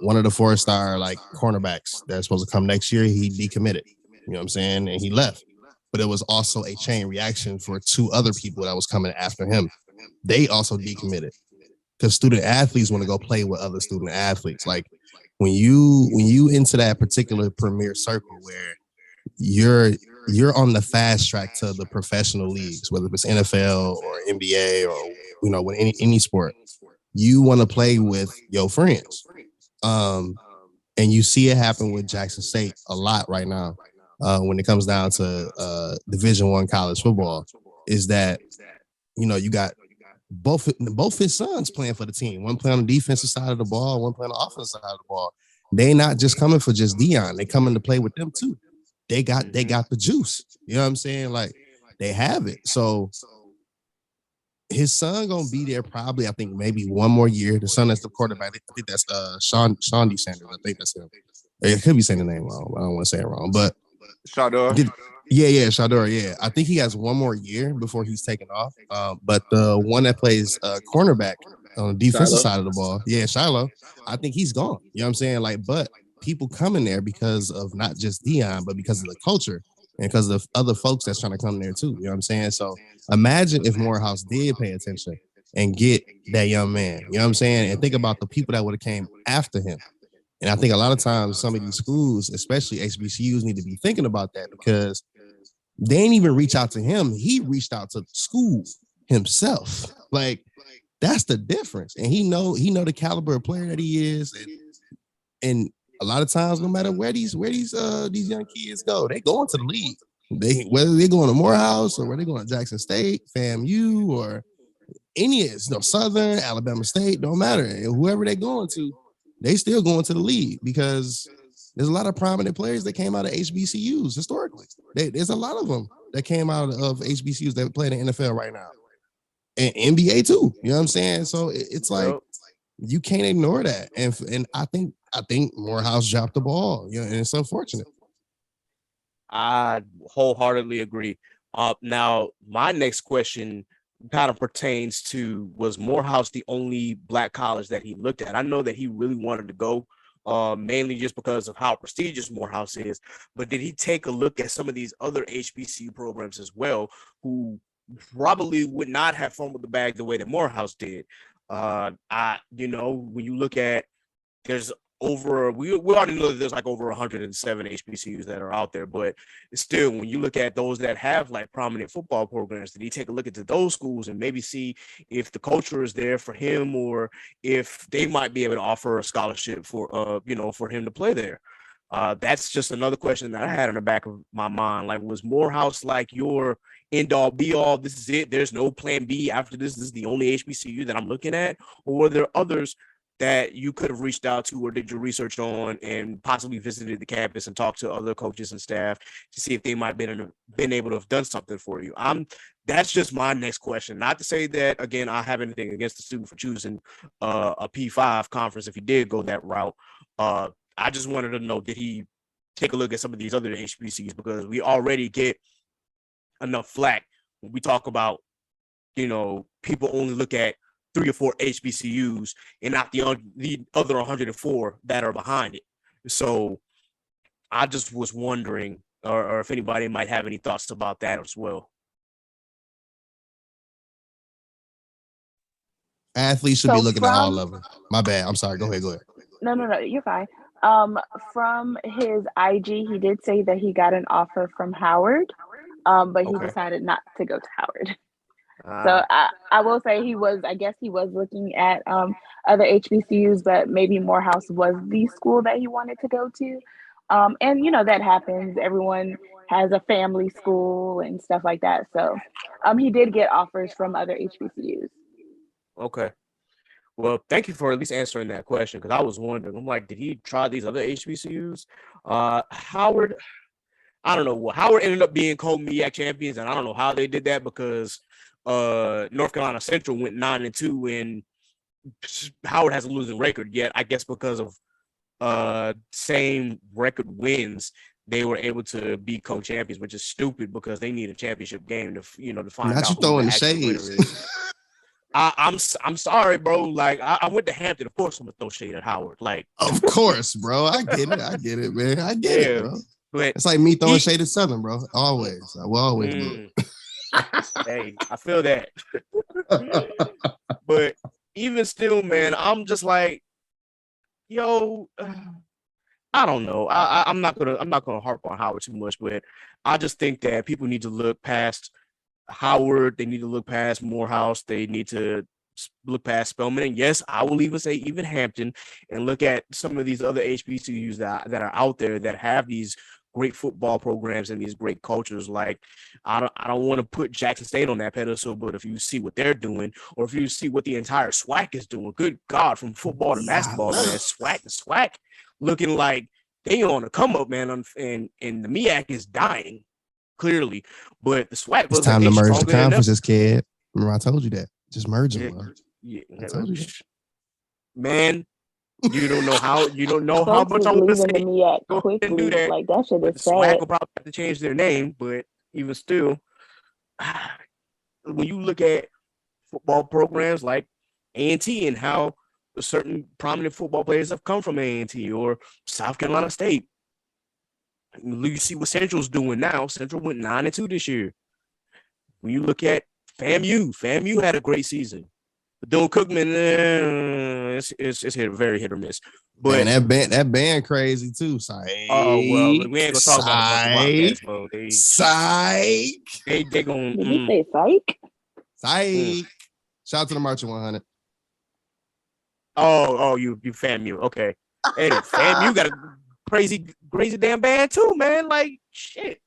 One of the 4-star like cornerbacks that's supposed to come next year, he decommitted. You know what I'm saying? And he left. But it was also a chain reaction for 2 other people that was coming after him. They also decommitted because student athletes want to go play with other student athletes. Like when you into that particular premier circle where you're on the fast track to the professional leagues, whether it's NFL or NBA or with any sport, you want to play with your friends. And you see it happen with Jackson State a lot right now. When it comes down to Division I college football, is that you got both his sons playing for the team. One playing on the defensive side of the ball, one playing on the offensive side of the ball. They not just coming for just Dion; they coming to play with them too. They got the juice. You know what I'm saying? Like they have it. So his son gonna be there probably. I think maybe one more year. The son that's the quarterback. I think that's Sean Sanders. I think that's him. It could be saying the name wrong. I don't want to say it wrong, but Shador. Shador. Yeah, I think he has one more year before he's taken off. But the one that plays cornerback on the defensive side of the ball, Shiloh, I think he's gone. You know what I'm saying? Like, but people coming there because of not just Dion, but because of the culture and because of other folks that's trying to come there too. You know what I'm saying? So imagine if Morehouse did pay attention and get that young man. You know what I'm saying? And think about the people that would have came after him. And I think a lot of times some of these schools, especially HBCUs, need to be thinking about that because they ain't even reach out to him. He reached out to the school himself. Like that's the difference. And he know the caliber of player that he is. And a lot of times, no matter where these young kids go, they go into the league. Whether they're going to Morehouse or whether they're going to Jackson State, FAMU, or any Southern, Alabama State, don't matter. And whoever they're going to, they still going to the league because there's a lot of prominent players that came out of HBCUs historically. There's a lot of them that came out of HBCUs that play in the NFL right now. And NBA too. You know what I'm saying? So it's like you can't ignore that. And I think Morehouse dropped the ball. And it's unfortunate. I wholeheartedly agree. Now, my next question kind of pertains to, was Morehouse the only Black college that he looked at? I know that he really wanted to go, mainly just because of how prestigious Morehouse is, but did he take a look at some of these other HBCU programs as well, who probably would not have fumbled the bag the way that Morehouse did? When you look at, there's we already know that there's like over 107 HBCUs that are out there, but still, when you look at those that have like prominent football programs, did he take a look into those schools and maybe see if the culture is there for him, or if they might be able to offer a scholarship for for him to play there? That's just another question that I had in the back of my mind. Like, was Morehouse like your end all be all? This is it. There's no plan B after this. This is the only HBCU that I'm looking at, or were there others that you could have reached out to or did your research on and possibly visited the campus and talked to other coaches and staff to see if they might have been able to have done something for you? That's just my next question. Not to say that, again, I have anything against the student for choosing a P5 conference if he did go that route. I just wanted to know, did he take a look at some of these other HBCUs? Because we already get enough flack when we talk about, people only look at 3 or 4 HBCUs and not the other 104 that are behind it. So I just was wondering, or if anybody might have any thoughts about that as well. Athletes should be So looking at all of them. My bad. I'm sorry. Go ahead. No, you're fine. From his IG, he did say that he got an offer from Howard, but he Okay. decided not to go to Howard. Uh, So I will say I guess he was looking at other HBCUs, but maybe Morehouse was the school that he wanted to go to. And that happens. Everyone has a family school and stuff like that. So he did get offers from other HBCUs. okay. Well, thank you for at least answering that question because I was wondering. I'm like, did he try these other HBCUs? Howard, I don't know. Well, Howard ended up being co-MEAC champions, and I don't know how they did that because North Carolina Central went 9-2, and Howard has a losing record. Yet, I guess because of same record wins, they were able to be co-champions, which is stupid because they need a championship game to find Not out you who throwing the the actual winner shades. is. I'm sorry, bro. Like I went to Hampton. Of course, I'm gonna throw shade at Howard. Like, Of course, bro. I get it, man. I get it, bro. But it's like me throwing shade at Southern, bro. Always. I will always do it. Hey, I feel that. But even still, man, I'm just like, yo, I don't know. I'm not gonna harp on Howard too much, but I just think that people need to look past Howard. They need to look past Morehouse. They need to look past Spelman. And yes, I will even say even Hampton, and look at some of these other HBCUs that are out there that have these great football programs and these great cultures. Like I don't want to put Jackson State on that pedestal, but if you see what they're doing, or if you see what the entire SWAC is doing, good God, from football to basketball, man, SWAC looking like they on a come up, man, and the MEAC is dying. Clearly, but the SWAC it's time to merge the conferences, kid. Remember, I told you that. Just merge them, bro. Yeah, I told you that. Man, you don't know how much I want to say. Go quickly. And do that. Like that shit But is the SWAC sad. will probably have to change their name, but even still, when you look at football programs like A&T and how certain prominent football players have come from A&T or South Carolina State. You see what Central's doing now. Central went 9-2 this year. When you look at FAMU had a great season. But Doon Cookman, it's very hit or miss. But man, that band crazy too. Psych. Oh well, we ain't gonna talk about it on the podcast, bro. Psych. They gonna. Did you say psych? Psych. Shout out to the Marching 100. Oh, you FAMU. Okay. Hey, FAMU got a crazy damn band too, man. Like shit.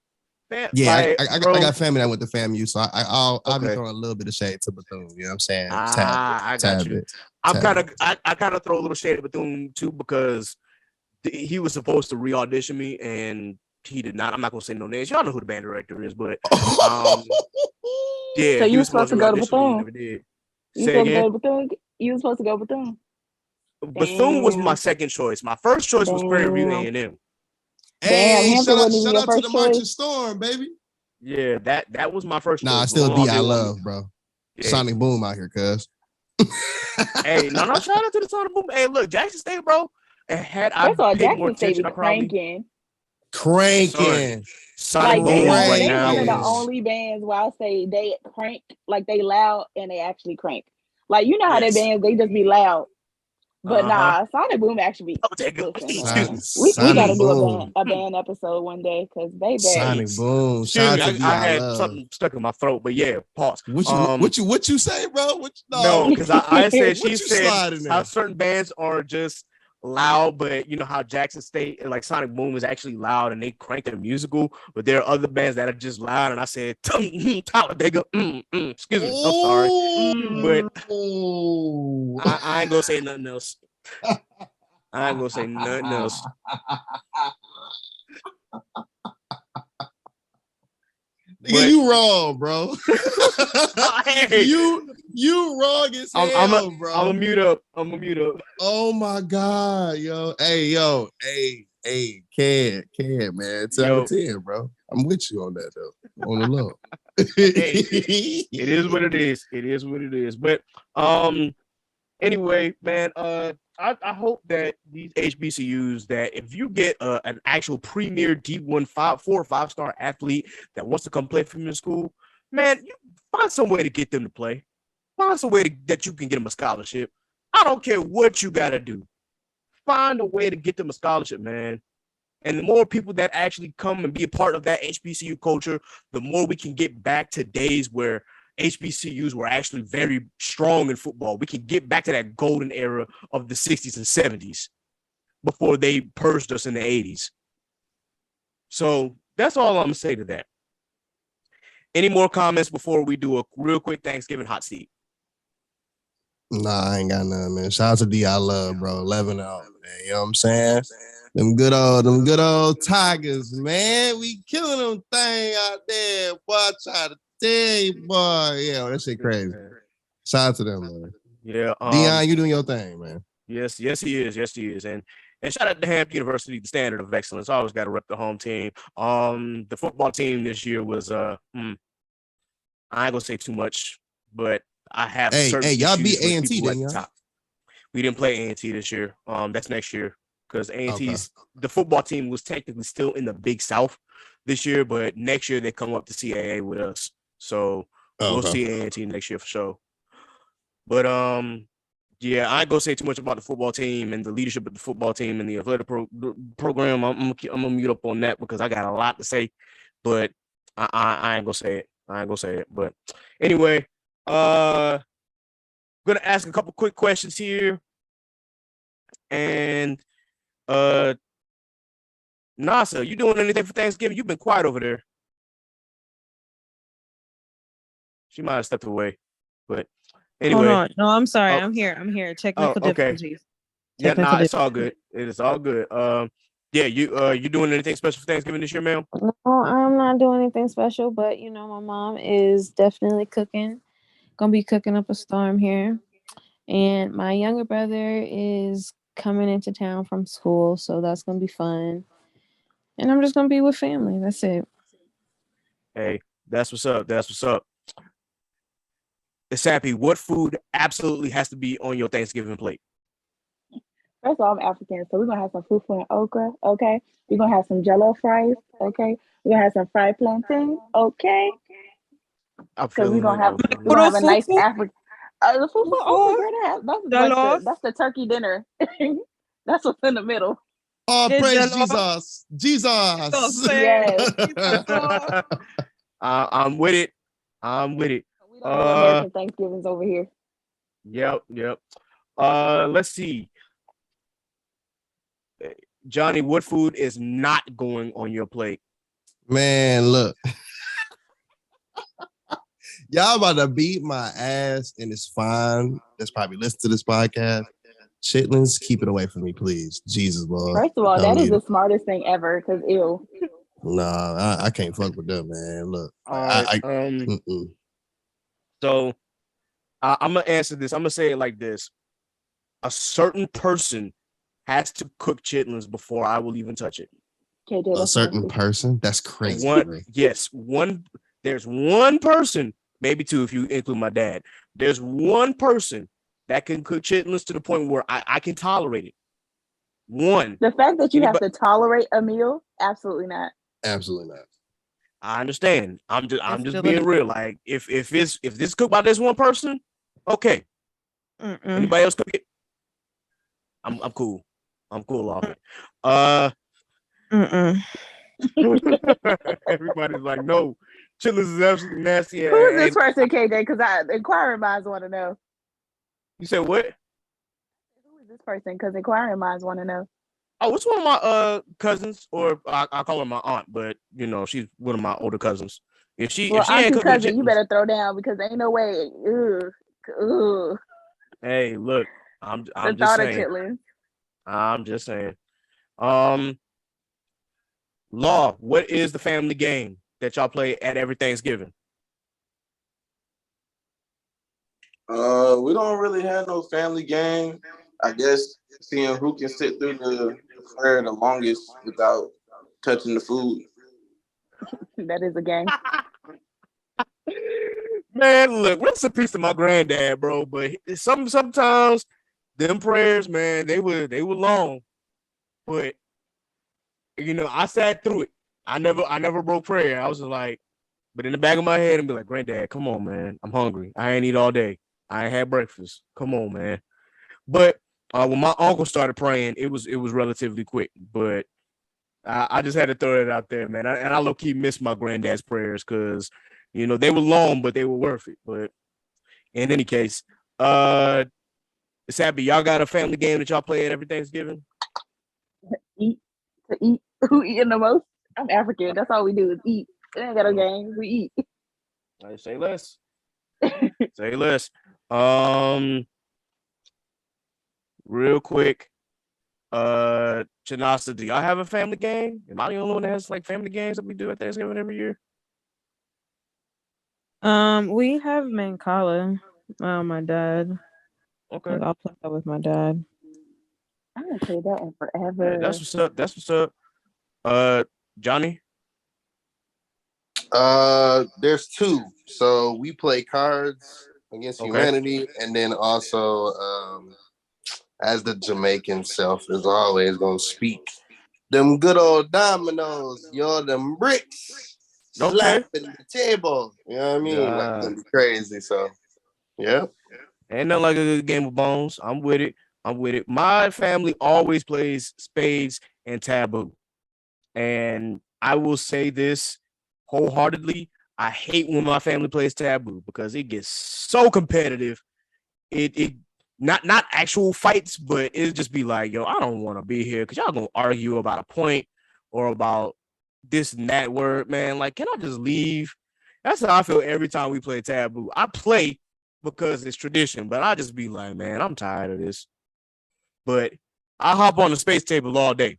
Man, yeah, I got family that went to FAMU, so I'll be throwing a little bit of shade to Bethune. You know what I'm saying? I got you. I kind of throw a little shade at Bethune too because he was supposed to re-audition me and he did not. I'm not gonna say no names. Y'all know who the band director is, but yeah. So you were supposed to go to Bethune. Never did. You were supposed to go to Bethune. Bethune was my second choice. My first choice was Prairie View A&M. Hey, shout out to the Marching Storm, baby. Yeah, that was my first choice. Nah, still D.I. Love, bro. Yeah. Sonic Boom out here, cuz. Hey, no, shout out to the Sonic Boom. Hey, look, Jackson State, bro. First of all, Jackson State be cranking. Sonic Boom right now. They're one of the only bands where I'll say they crank, like they loud and they actually crank. Like, you know how they bands, they just be loud. But nah, Sonic Boom actually. We gotta do a band episode one day because baby. Sonic Boom. I had something stuck in my throat, but yeah, pause. What you say, bro? No, because I said she said how certain bands are just loud, but you know how Jackson State like Sonic Boom is actually loud and they crank their musical, but there are other bands that are just loud. And I said, Talladega, excuse me, I'm sorry, but I ain't gonna say nothing else. I ain't gonna say nothing else. Nigga, you wrong, bro. Hey, you wrong as hell, bro. I'm gonna mute up. Oh my god, yo. Hey, can man. 10 out of 10, bro. I'm with you on that though. On the low. Hey, it is what it is. But anyway, man, I hope that these HBCUs, that if you get an actual premier D1 4 or 5 star athlete that wants to come play for you in school, man, you find some way to get them to play. Find some way that you can get them a scholarship. I don't care what you got to do. Find a way to get them a scholarship, man. And the more people that actually come and be a part of that HBCU culture, the more we can get back to days where HBCUs were actually very strong in football. We can get back to that golden era of the 60s and 70s before they purged us in the 80s. So that's all I'm going to say to that. Any more comments before we do a real quick Thanksgiving hot seat? Nah, I ain't got none, man. Shout out to D. I love, bro. 11 out, man. You know what I'm saying? Them good old Tigers, man. We killing them thing out there. Boy, I try to tell you, boy. Yeah, that shit crazy. Shout out to them, man. Yeah. Dion, you doing your thing, man. Yes, he is. Yes, he is. And shout out to Hampton University, the standard of excellence. Always got to rep the home team. The football team this year was I ain't gonna say too much, but I have certain y'all issues beat with A&T, people at didn't the y'all? top. We didn't play A&T this year. That's next year, because A&T's the football team was technically still in the Big South this year, but next year they come up to CAA with us. So we'll see A&T next year for sure. But yeah, I ain't gonna say too much about the football team and the leadership of the football team and the athletic program. I'm gonna mute up on that because I got a lot to say, but I ain't gonna say it. But anyway, gonna ask a couple quick questions here, and Nasa, you doing anything for Thanksgiving? You've been quiet over there. She might have stepped away, but anyway. Hold on. No, I'm sorry. I'm here. Technical difficulties. Yeah, it's all good. It is all good. Yeah, you doing anything special for Thanksgiving this year, ma'am? No, I'm not doing anything special, but you know, my mom is definitely cooking. Gonna be cooking up a storm here. And my younger brother is coming into town from school, so that's gonna be fun. And I'm just gonna be with family. That's it. Hey, that's what's up. Sappy, what food absolutely has to be on your Thanksgiving plate? First of all, I'm African, so we're gonna have some fufu and okra, okay? We're gonna have some jello fries, okay? We're gonna have some fried plantain, okay? Because we're gonna have a nice African. The fufu and okra, that's the turkey dinner. That's what's in the middle. Oh, praise Jesus! Yes. I'm with it. We don't do American Thanksgivings over here. Yep. Let's see. Johnny, what food is not going on your plate? Man, look. Y'all about to beat my ass, and it's fine. That's probably listen to this podcast. Chitlins, keep it away from me, please. Jesus, Lord. First of all, that is the smartest thing ever, because ew. Nah, I can't fuck with them, man. Look. So I'm gonna answer this. I'm gonna say it like this. A certain person has to cook chitlins before I will even touch it. A certain person? That's crazy. There's one person, maybe two if you include my dad. There's one person that can cook chitlins to the point where I can tolerate it. One. The fact that you have to tolerate a meal, absolutely not. Absolutely not. I understand. I'm just being real. Like if this cooked by this one person, okay. Anybody else cook it? I'm cool. I'm cool off it. Everybody's like, no, chitlins is absolutely nasty. Who is this person, KJ? Because inquiring minds want to know. You said what? Who is this person? Because inquiring minds want to know. Oh, it's one of my cousins, or I call her my aunt, but you know she's one of my older cousins. If she ain't cooking cousin, you better throw down because there ain't no way. Ugh. Hey, look, I'm just saying. I'm just saying. Law, what is the family game that y'all play at every Thanksgiving? We don't really have no family game. I guess seeing who can sit through the prayer the longest without touching the food. That is a game. Man, look, rest in peace to my granddad, bro. But sometimes them prayers, man, they were long, but I sat through it. I never broke prayer. I was just like, but in the back of my head, and be like, Granddad, come on, man, I'm hungry. I ain't eat all day. I ain't had breakfast. Come on, man. But when my uncle started praying, it was relatively quick. But I just had to throw it out there, man. And I low key miss my granddad's prayers because they were long, but they were worth it. But in any case, Sabby, y'all got a family game that y'all play at every Thanksgiving? Eat to eat. Who eating the most? I'm African. That's all we do is eat. We ain't got no game. We eat. I say less. Say less. Real quick. Chanasa, do y'all have a family game? Am I the only one that has like family games that we do at Thanksgiving every year? We have Mancala. My dad. Okay. Like, I'll play that with my dad. I haven't played that in forever. Yeah, that's what's up. Johnny? There's two. So we play Cards Against Okay. Humanity, and then also as the Jamaican self is always gonna speak. Them good old dominoes, them bricks slapping the table. You know what I mean? Like, it's gonna be crazy. So yeah. Ain't nothing like a good game of bones. I'm with it. My family always plays spades and taboo. And I will say this wholeheartedly. I hate when my family plays taboo because it gets so competitive. It not actual fights, but it'll just be like, yo, I don't want to be here because y'all gonna argue about a point or about this and that word, man. Like, can I just leave? That's how I feel every time we play taboo. I play because it's tradition, but I just be like, man, I'm tired of this. But I hop on the space table all day.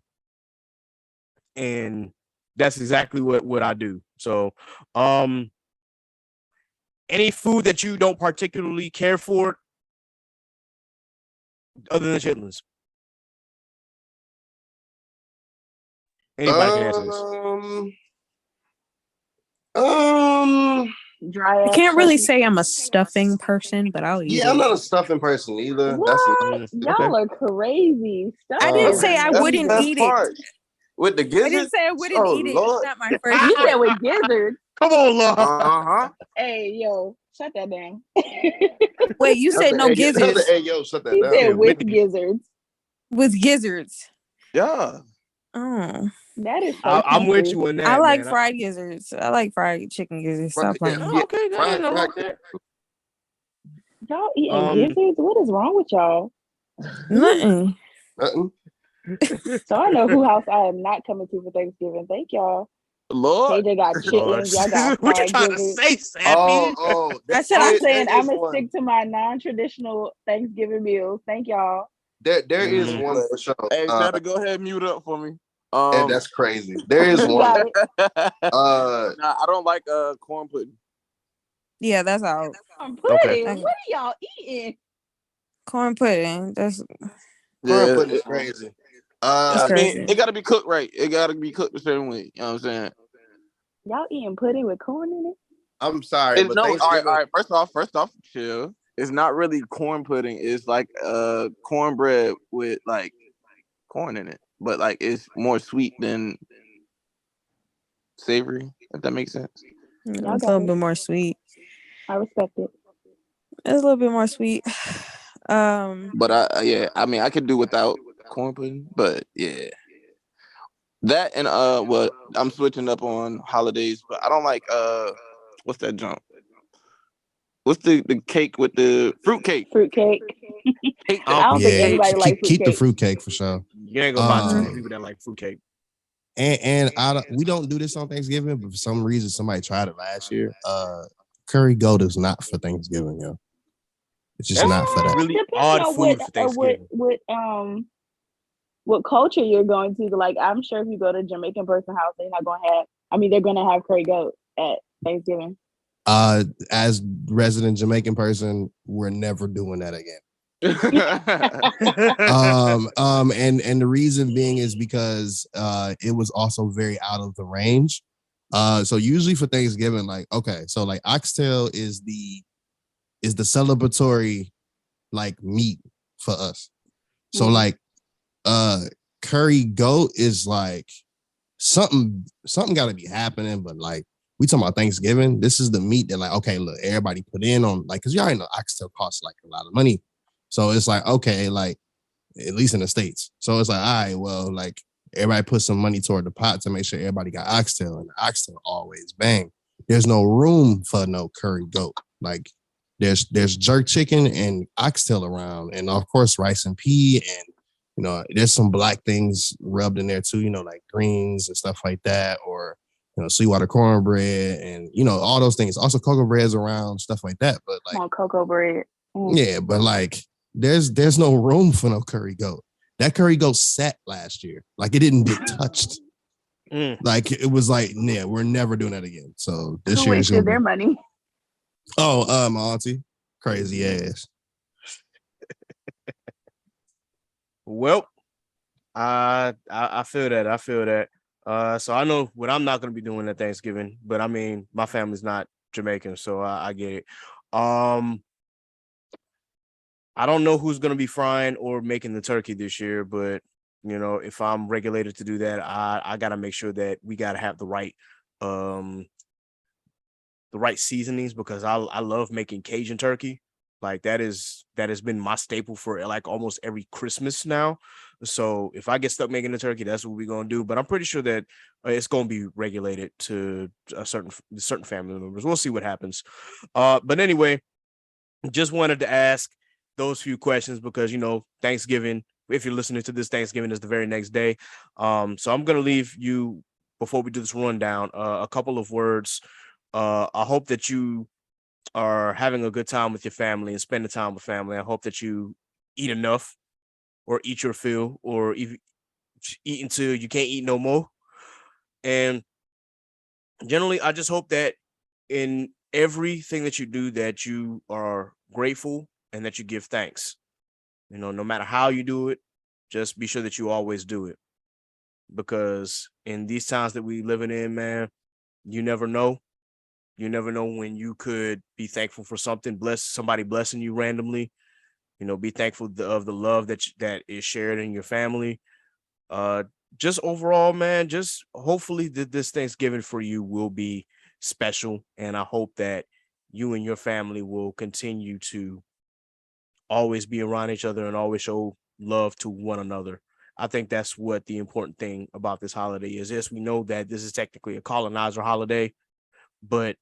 And that's exactly what I do. So, any food that you don't particularly care for other than chitlins? Anybody can answer this. Dry I ass can't really turkey. say I'm a stuffing person, but I'll eat Yeah, I'm it. not a stuffing person either. What? Y'all are crazy. I didn't say I That's the wouldn't best eat part. With the it. I gizzards? didn't say I wouldn't Oh, eat it. Lord. It's not my first You said choice. with gizzards. Come on, Lord. Uh-huh. Hey, yo, shut that down. Wait, you said no gizzards. Hey, yo, shut that He down. said Yeah, with with gizzards. With gizzards. Yeah. Oh, That is so I'm with country. you in that. I like man. fried gizzards. I like fried chicken gizzards. Stop Yeah, playing. Oh, okay, fried- I like that. Y'all eating gizzards? What is wrong with y'all? Nothing. Nothing. So I know who house I am not coming to for Thanksgiving. Thank y'all. Lord. KJ got chitlins. Y'all got What you fried trying to gizzards. say, Sappy? Oh, I said I'm I saying there I'm is gonna one. stick to my non-traditional Thanksgiving meals. Thank y'all. There is one for sure. Hey, Santa, go ahead and mute up for me. And that's crazy. There is You one. got it. Nah, I don't like corn pudding. Yeah, that's out. Corn pudding. Okay. What are y'all eating? Corn pudding. That's Corn pudding is crazy. I crazy. mean, it got to be cooked right. It got to be cooked the same way. You know what I'm saying? Y'all eating pudding with corn in it? I'm sorry, but No, all Thanksgiving. right. First off, chill. It's not really corn pudding. It's like cornbread with like corn in it, but like it's more sweet than savory. If that makes sense. It's Y'all a got little it. bit more sweet. I respect it. It's a little bit more sweet. But I mean, I could do without corn pudding, but yeah. That and well, I'm switching up on holidays, but I don't like what's that junk? What's the cake with the fruit cake? Fruit cake. Hate I that. don't think anybody likes fruit keep the cake. fruitcake for sure. You ain't gonna find too many people that like fruitcake. And we don't do this on Thanksgiving, but for some reason somebody tried it last year. Curry goat is not for Thanksgiving, yo. It's just not for that. Really Depending odd on food for Thanksgiving. what culture you're going to. Like, I'm sure if you go to a Jamaican person's house, they're not gonna have. I mean, they're gonna have curry goat at Thanksgiving. As resident Jamaican person, we're never doing that again. And the reason being is because it was also very out of the range. So usually for Thanksgiving, like, okay, so like oxtail is the celebratory like meat for us. So Mhm. like curry goat is like something got to be happening, but like we talking about Thanksgiving, this is the meat that like, okay, look, everybody put in on, like, because you already know oxtail costs like a lot of money. So it's like, okay, like, at least in the States. So it's like, all right, well, like, everybody put some money toward the pot to make sure everybody got oxtail, and the oxtail always bang. There's no room for no curry goat. Like, there's jerk chicken and oxtail around, and of course, rice and pea, and you know, there's some black things rubbed in there too, you know, like greens and stuff like that, or you know, Sweetwater cornbread, and you know, all those things. Also, cocoa breads around, stuff like that. But like, On cocoa bread. yeah, but like, there's no room for no curry goat. That curry goat sat last year, like it didn't get touched. Like it was like, yeah, we're never doing that again. So this Who year is wasted gonna their be. money? Oh, my auntie, crazy ass. Well, I feel that. I feel that. So I know what I'm not gonna be doing at Thanksgiving, but I mean my family's not Jamaican, so I get it. Um, I don't know who's gonna be frying or making the turkey this year, but you know, if I'm regulated to do that, I gotta make sure that we gotta have um the right seasonings because I love making Cajun turkey. Like that has been my staple for like almost every Christmas now. So if I get stuck making the turkey, that's what we're gonna do. But I'm pretty sure that it's gonna be regulated to a certain family members. We'll see what happens. But anyway, just wanted to ask those few questions because you know Thanksgiving. If you're listening to this, Thanksgiving is the very next day. So I'm gonna leave you before we do this rundown a couple of words. I hope that you are having a good time with your family and spending time with family. I hope that you eat enough or eat your fill or eat until you can't eat no more. And generally, I just hope that in everything that you do that you are grateful and that you give thanks. You know, no matter how you do it, just be sure that you always do it. Because in these times that we living in, man, you never know. You never know when you could be thankful for something, bless somebody blessing you randomly. You know, be thankful of the love that is shared in your family. Uh, just overall, man, just hopefully that this Thanksgiving for you will be special, and I hope that you and your family will continue to always be around each other and always show love to one another. I think that's what the important thing about this holiday is. Yes, we know that this is technically a colonizer holiday, but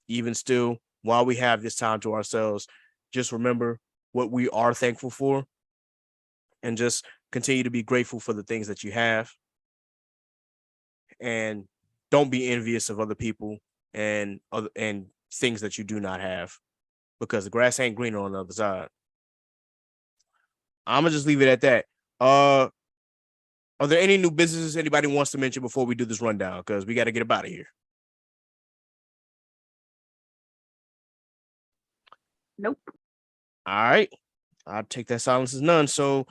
even still, while we have this time to ourselves, just remember what we are thankful for and just continue to be grateful for the things that you have. And don't be envious of other people and things that you do not have because the grass ain't greener on the other side. I'm gonna just leave it at that. Are there any new businesses anybody wants to mention before we do this rundown? Because we got to get up out of here. Nope. All right. I'll take that silence as none. So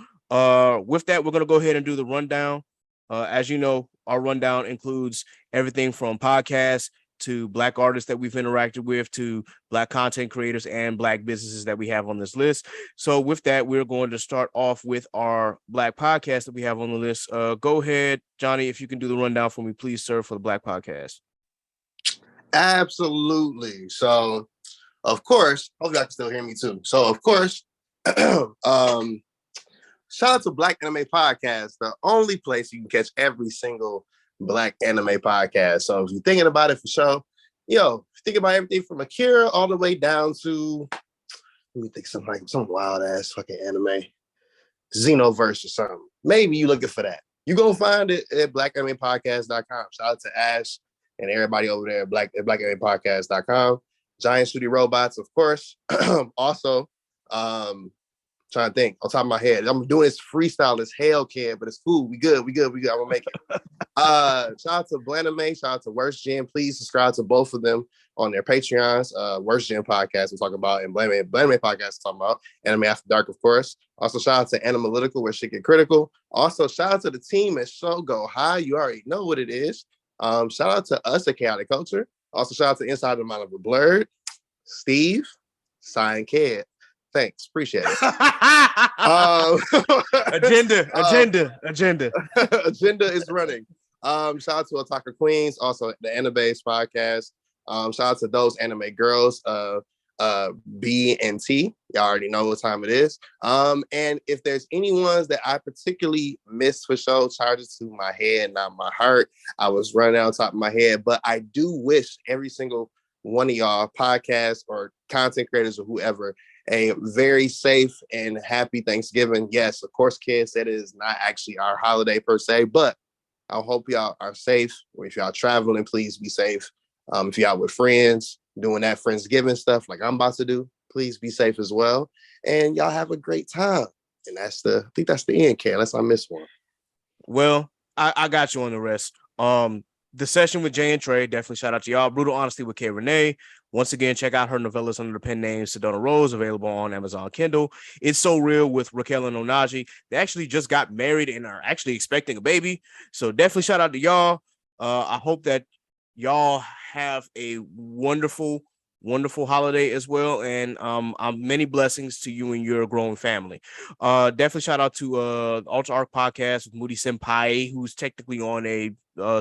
with that, we're gonna go ahead and do the rundown. As you know, our rundown includes everything from podcasts to black artists that we've interacted with to black content creators and black businesses that we have on this list. So with that, we're going to start off with our black podcast that we have on the list. Go ahead, Johnny, if you can do the rundown for me, please, sir, for the black podcast. Absolutely. So, of course, hopefully I can still hear me too. So, of course, shout out to Black Anime Podcast, the only place you can catch every single Black anime podcast. So if you're thinking about it for sure, think about everything from Akira all the way down to, let me think, something like some wild ass fucking anime, Xenoverse or something. Maybe you looking for that. You go find it at blackanimepodcast.com. Shout out to Ash and everybody over there at blackanimepodcast.com. Giant Studio Robots, of course. Also, trying to think on top of my head. I'm doing this freestyle as hell, kid, but it's cool. We good. I'm gonna make it. Shout out to Blaname, shout out to Worst Gen. Please subscribe to both of them on their Patreons. Worst Gen podcast we're talking about, and Blaname podcast we're talking about. Anime After Dark, of course. Also, shout out to Animalytical, where shit get critical. Also, shout out to the team at Show Go High. You already know what it is. Shout out to us at Chaotic Culture. Also, shout out to Inside the Mind of a Blurred, Steve, Cyan Kid. Thanks. Appreciate it. Agenda. Agenda is running. Shout out to Otaku Queens, also the Anime podcast. Shout out to those anime girls, B and T. Y'all already know what time it is. And if there's any ones that I particularly missed for sure, charges to my head, not my heart. I was running on top of my head, but I do wish every single one of y'all podcasts or content creators or whoever a very safe and happy Thanksgiving. Yes, of course, kids, that is not actually our holiday per se, but I hope y'all are safe. If y'all traveling, please be safe. If y'all with friends doing that Friendsgiving stuff like I'm about to do, please be safe as well. And y'all have a great time. And I think that's the end, Ken, unless I missed one. Well, I got you on the rest. The session with Jay and Trey, definitely shout out to y'all. Brutal Honesty with K. Renee. Once again, check out her novellas under the pen name Sedona Rose, available on Amazon Kindle. It's So Real with Raquel and Onaji. They actually just got married and are actually expecting a baby. So definitely shout out to y'all. I hope that y'all have a wonderful holiday as well, and many blessings to you and your growing family. Definitely shout out to Ultra Arc Podcast with Moody Senpai, who's technically on a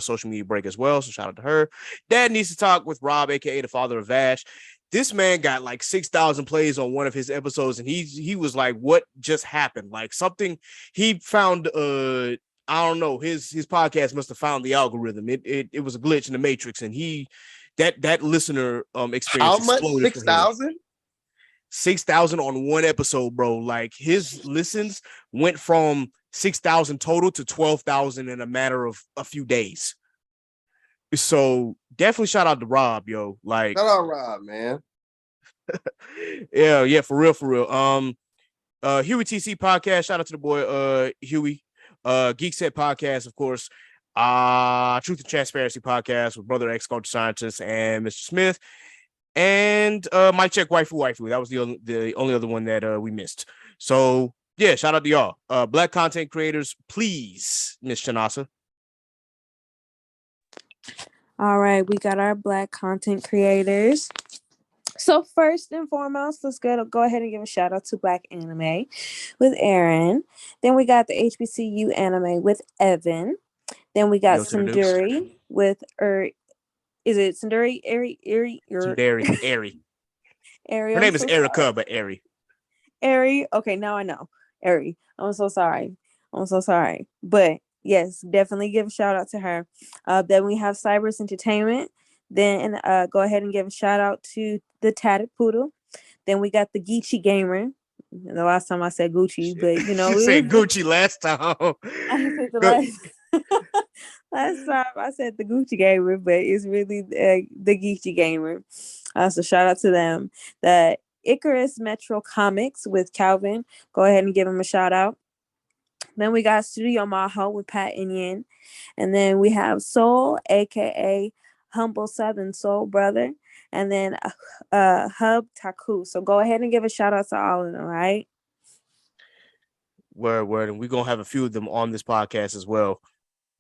social media break as well, so shout out to her. Dad Needs to Talk with Rob, aka the father of Vash. This man got like 6,000 plays on one of his episodes, and he was like, what just happened? Like something he found I don't know, his podcast must have found the algorithm. It was a glitch in the matrix, and that listener experience. How much? 6,000? 6,000 on one episode, bro. Like his listens went from 6,000 total to 12,000 in a matter of a few days. So definitely shout out to Rob, yo. Like shout out Rob, man. yeah, for real. Huey TC podcast. Shout out to the boy Huey. Geek Set podcast, of course. Truth and Transparency podcast with Brother X Culture Scientist and Mr. Smith. And Mike Check Waifu. That was the only other one that we missed. So yeah, shout out to y'all. Black content creators, please, Miss Chanasa. All right, we got our Black content creators. So first and foremost, let's go ahead and give a shout out to Black Anime with Aaron. Then we got the HBCU Anime with Evan. Then we got Sundari with is it Sundari? Ari? Her name is Erica, but Ari. Okay, now I know. Ari. I'm so sorry. But yes, definitely give a shout out to her. Then we have Cybers Entertainment. Then go ahead and give a shout out to the Tatted Poodle. Then we got the Geechee Gamer. The last time I said Gucci, but you know, you said Gucci last time. Last time I said the Gucci Gamer, but it's really the Geechee Gamer. So shout out to them. The Icarus Metro Comics with Calvin. Go ahead and give him a shout out. Then we got Studio Maho with Pat and Yin. And then we have Soul, aka Humble Southern Soul Brother. And then Hub Taku. So go ahead and give a shout out to all of them, right? Word. And we're going to have a few of them on this podcast as well,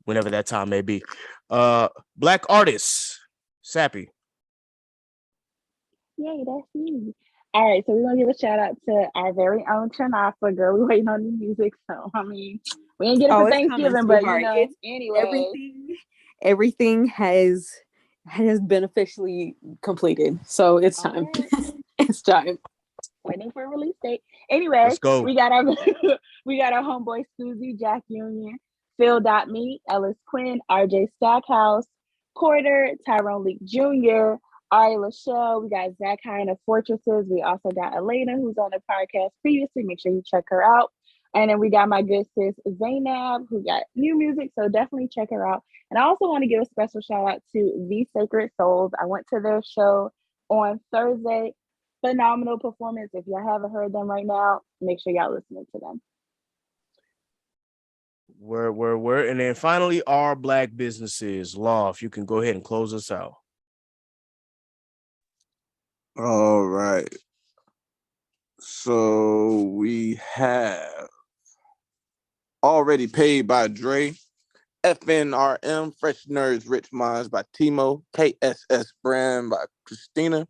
whenever that time may be. Black artists, Sappy. Yay, that's me. All right, so we're going to give a shout out to our very own Chanasa, girl. We're waiting on the music. So, I mean, we ain't get it for Thanksgiving, but, you know, anyway. Everything has been officially completed. So it's time. It's time. Waiting for a release date. Anyway, let's go. we got our homeboy Susie, Jack Union, Phil.me, Ellis Quinn, RJ Stackhouse, Porter, Tyrone Leak Jr., Ari Lachelle. We got Zach Hine of Fortresses. We also got Elena, who's on the podcast previously. Make sure you check her out. And then we got my good sis Zainab, who got new music, so definitely check her out. And I also want to give a special shout out to The Sacred Souls. I went to their show on Thursday. Phenomenal performance. If y'all haven't heard them right now, make sure y'all listening to them. Word. And then finally, our Black businesses. Law, if you can go ahead and close us out. All right. So we have Already Paid by Dre, FNRM, Fresh Nerds, Rich Minds by Timo, KSS Brand by Christina,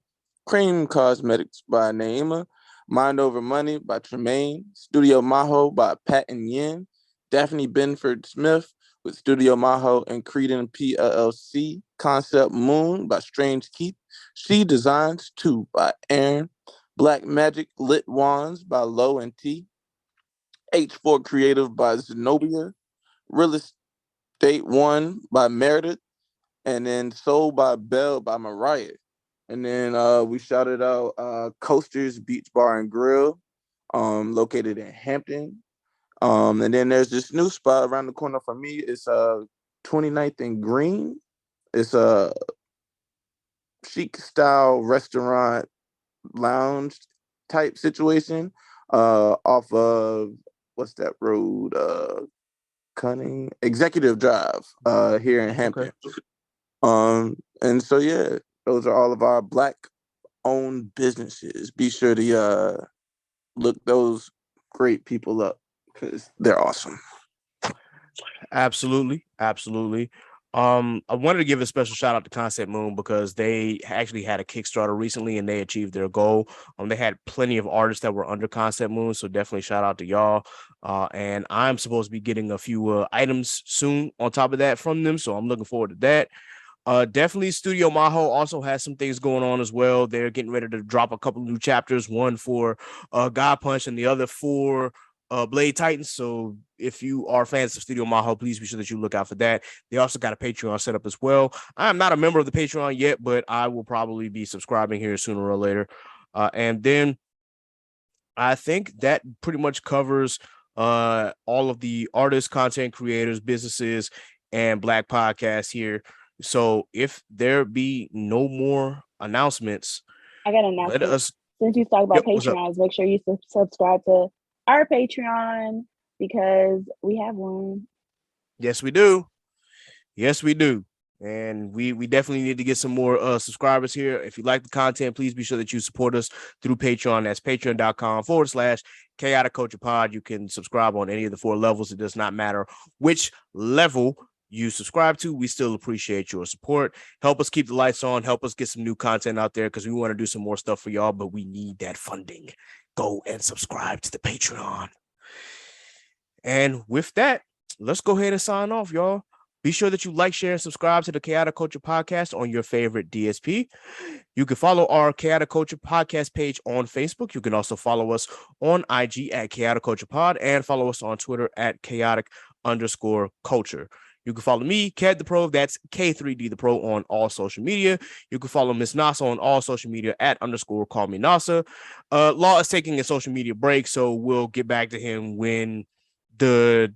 Cream Cosmetics by Naima, Mind Over Money by Tremaine, Studio Maho by Pat and Yin, Daphne Benford Smith with Studio Maho and Creedon PLLC, Concept Moon by Strange Keith, She Designs 2 by Aaron, Black Magic Lit Wands by Low and T, H4 Creative by Zenobia, Real Estate 1 by Meredith, and then Soul by Belle by Mariah. And then we shouted out Coasters Beach Bar and Grill, located in Hampton. And then there's this new spot around the corner from me. It's 29th and Green. It's a chic style restaurant lounge type situation off of, what's that road? Cunning Executive Drive here in Hampton. Okay. And so yeah, those are all of our Black owned businesses. Be sure to look those great people up because they're awesome. Absolutely. I wanted to give a special shout out to Concept Moon because they actually had a Kickstarter recently and they achieved their goal. They had plenty of artists that were under Concept Moon, so definitely shout out to y'all. And I'm supposed to be getting a few items soon on top of that from them, so I'm looking forward to that. Definitely Studio Maho also has some things going on as well. They're getting ready to drop a couple new chapters, one for God Punch and the other for Blade Titans. So if you are fans of Studio Maho, please be sure that you look out for that. They also got a Patreon set up as well. I am not a member of the Patreon yet, but I will probably be subscribing here sooner or later. And then I think that pretty much covers all of the artists, content creators, businesses, and Black podcasts here. So if there be no more announcements, I got an announcement. Since you talk about Patreons, make sure you subscribe to our Patreon because we have one. Yes, we do. And we definitely need to get some more subscribers here. If you like the content, please be sure that you support us through Patreon. That's patreon.com/Chaotic Culture Pod. You can subscribe on any of the 4 levels. It does not matter which level you subscribe to. We still appreciate your support. Help us keep the lights on. Help us get some new content out there because we want to do some more stuff for y'all, but we need that funding. Go and subscribe to the Patreon. And with that, let's go ahead and sign off, y'all. Be sure that you like, share, and subscribe to the Chaotic Culture Podcast on your favorite DSP. You can follow our Chaotic Culture Podcast page on Facebook. You can also follow us on IG at Chaotic Culture Pod and follow us on Twitter at Chaotic_Culture. You can follow me, Ked the Pro, that's K3D the Pro on all social media. You can follow Miss Nasa on all social media at _call me Nasa. Law is taking a social media break, so we'll get back to him when the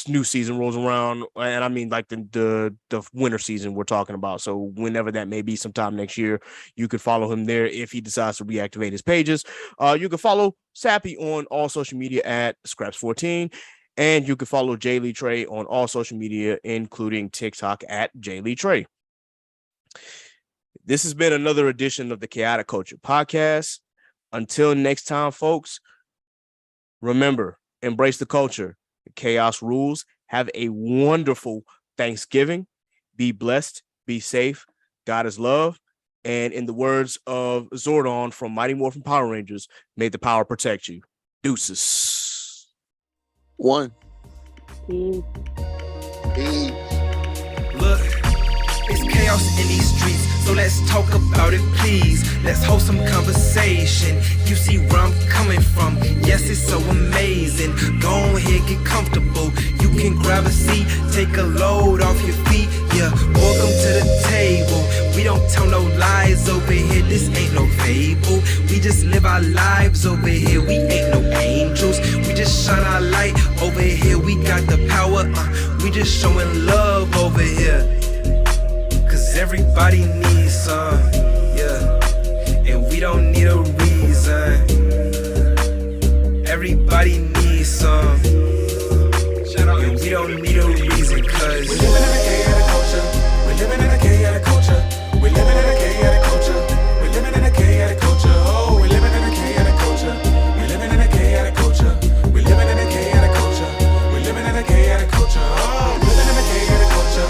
new season rolls around. And I mean like the winter season we're talking about. So whenever that may be, sometime next year, you could follow him there if he decides to reactivate his pages. You can follow Sappy on all social media at Scraps14. And you can follow J. Lee Trey on all social media, including TikTok at J. Lee Trey. This has been another edition of the Chaotic Culture Podcast. Until next time, folks, remember, embrace the culture. Chaos rules. Have a wonderful Thanksgiving. Be blessed. Be safe. God is love. And in the words of Zordon from Mighty Morphin Power Rangers, may the power protect you. Deuces. 1. Peace. Look, it's chaos in these streets, so let's talk about it, please. Let's hold some conversation. You see where I'm coming from. Yes, it's so amazing. Go ahead, get comfortable. You can grab a seat, take a load off your feet. Yeah, welcome to the table. We don't tell no lies over here. This ain't no fable. We just live our lives over here. We ain't no angels. We just shine our light over here. We got the power. We just showing love over here. Cause everybody needs some, yeah. And we don't need a reason. Everybody needs some. And we don't need a reason, cause we're living in a chaotic culture. We're living in a chaotic culture. We're living in a chaotic culture. We're living in a chaotic culture. Oh, we're living in a chaotic culture. We're living in a chaotic culture. We're living in a chaotic culture. We're living in a chaotic culture. Oh, we're living in a chaotic culture. We're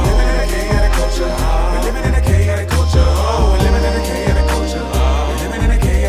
living in a chaotic culture. We're living in a chaotic culture. We're living in a chaotic culture. Oh, we're living in a chaotic culture. We're living in a chaotic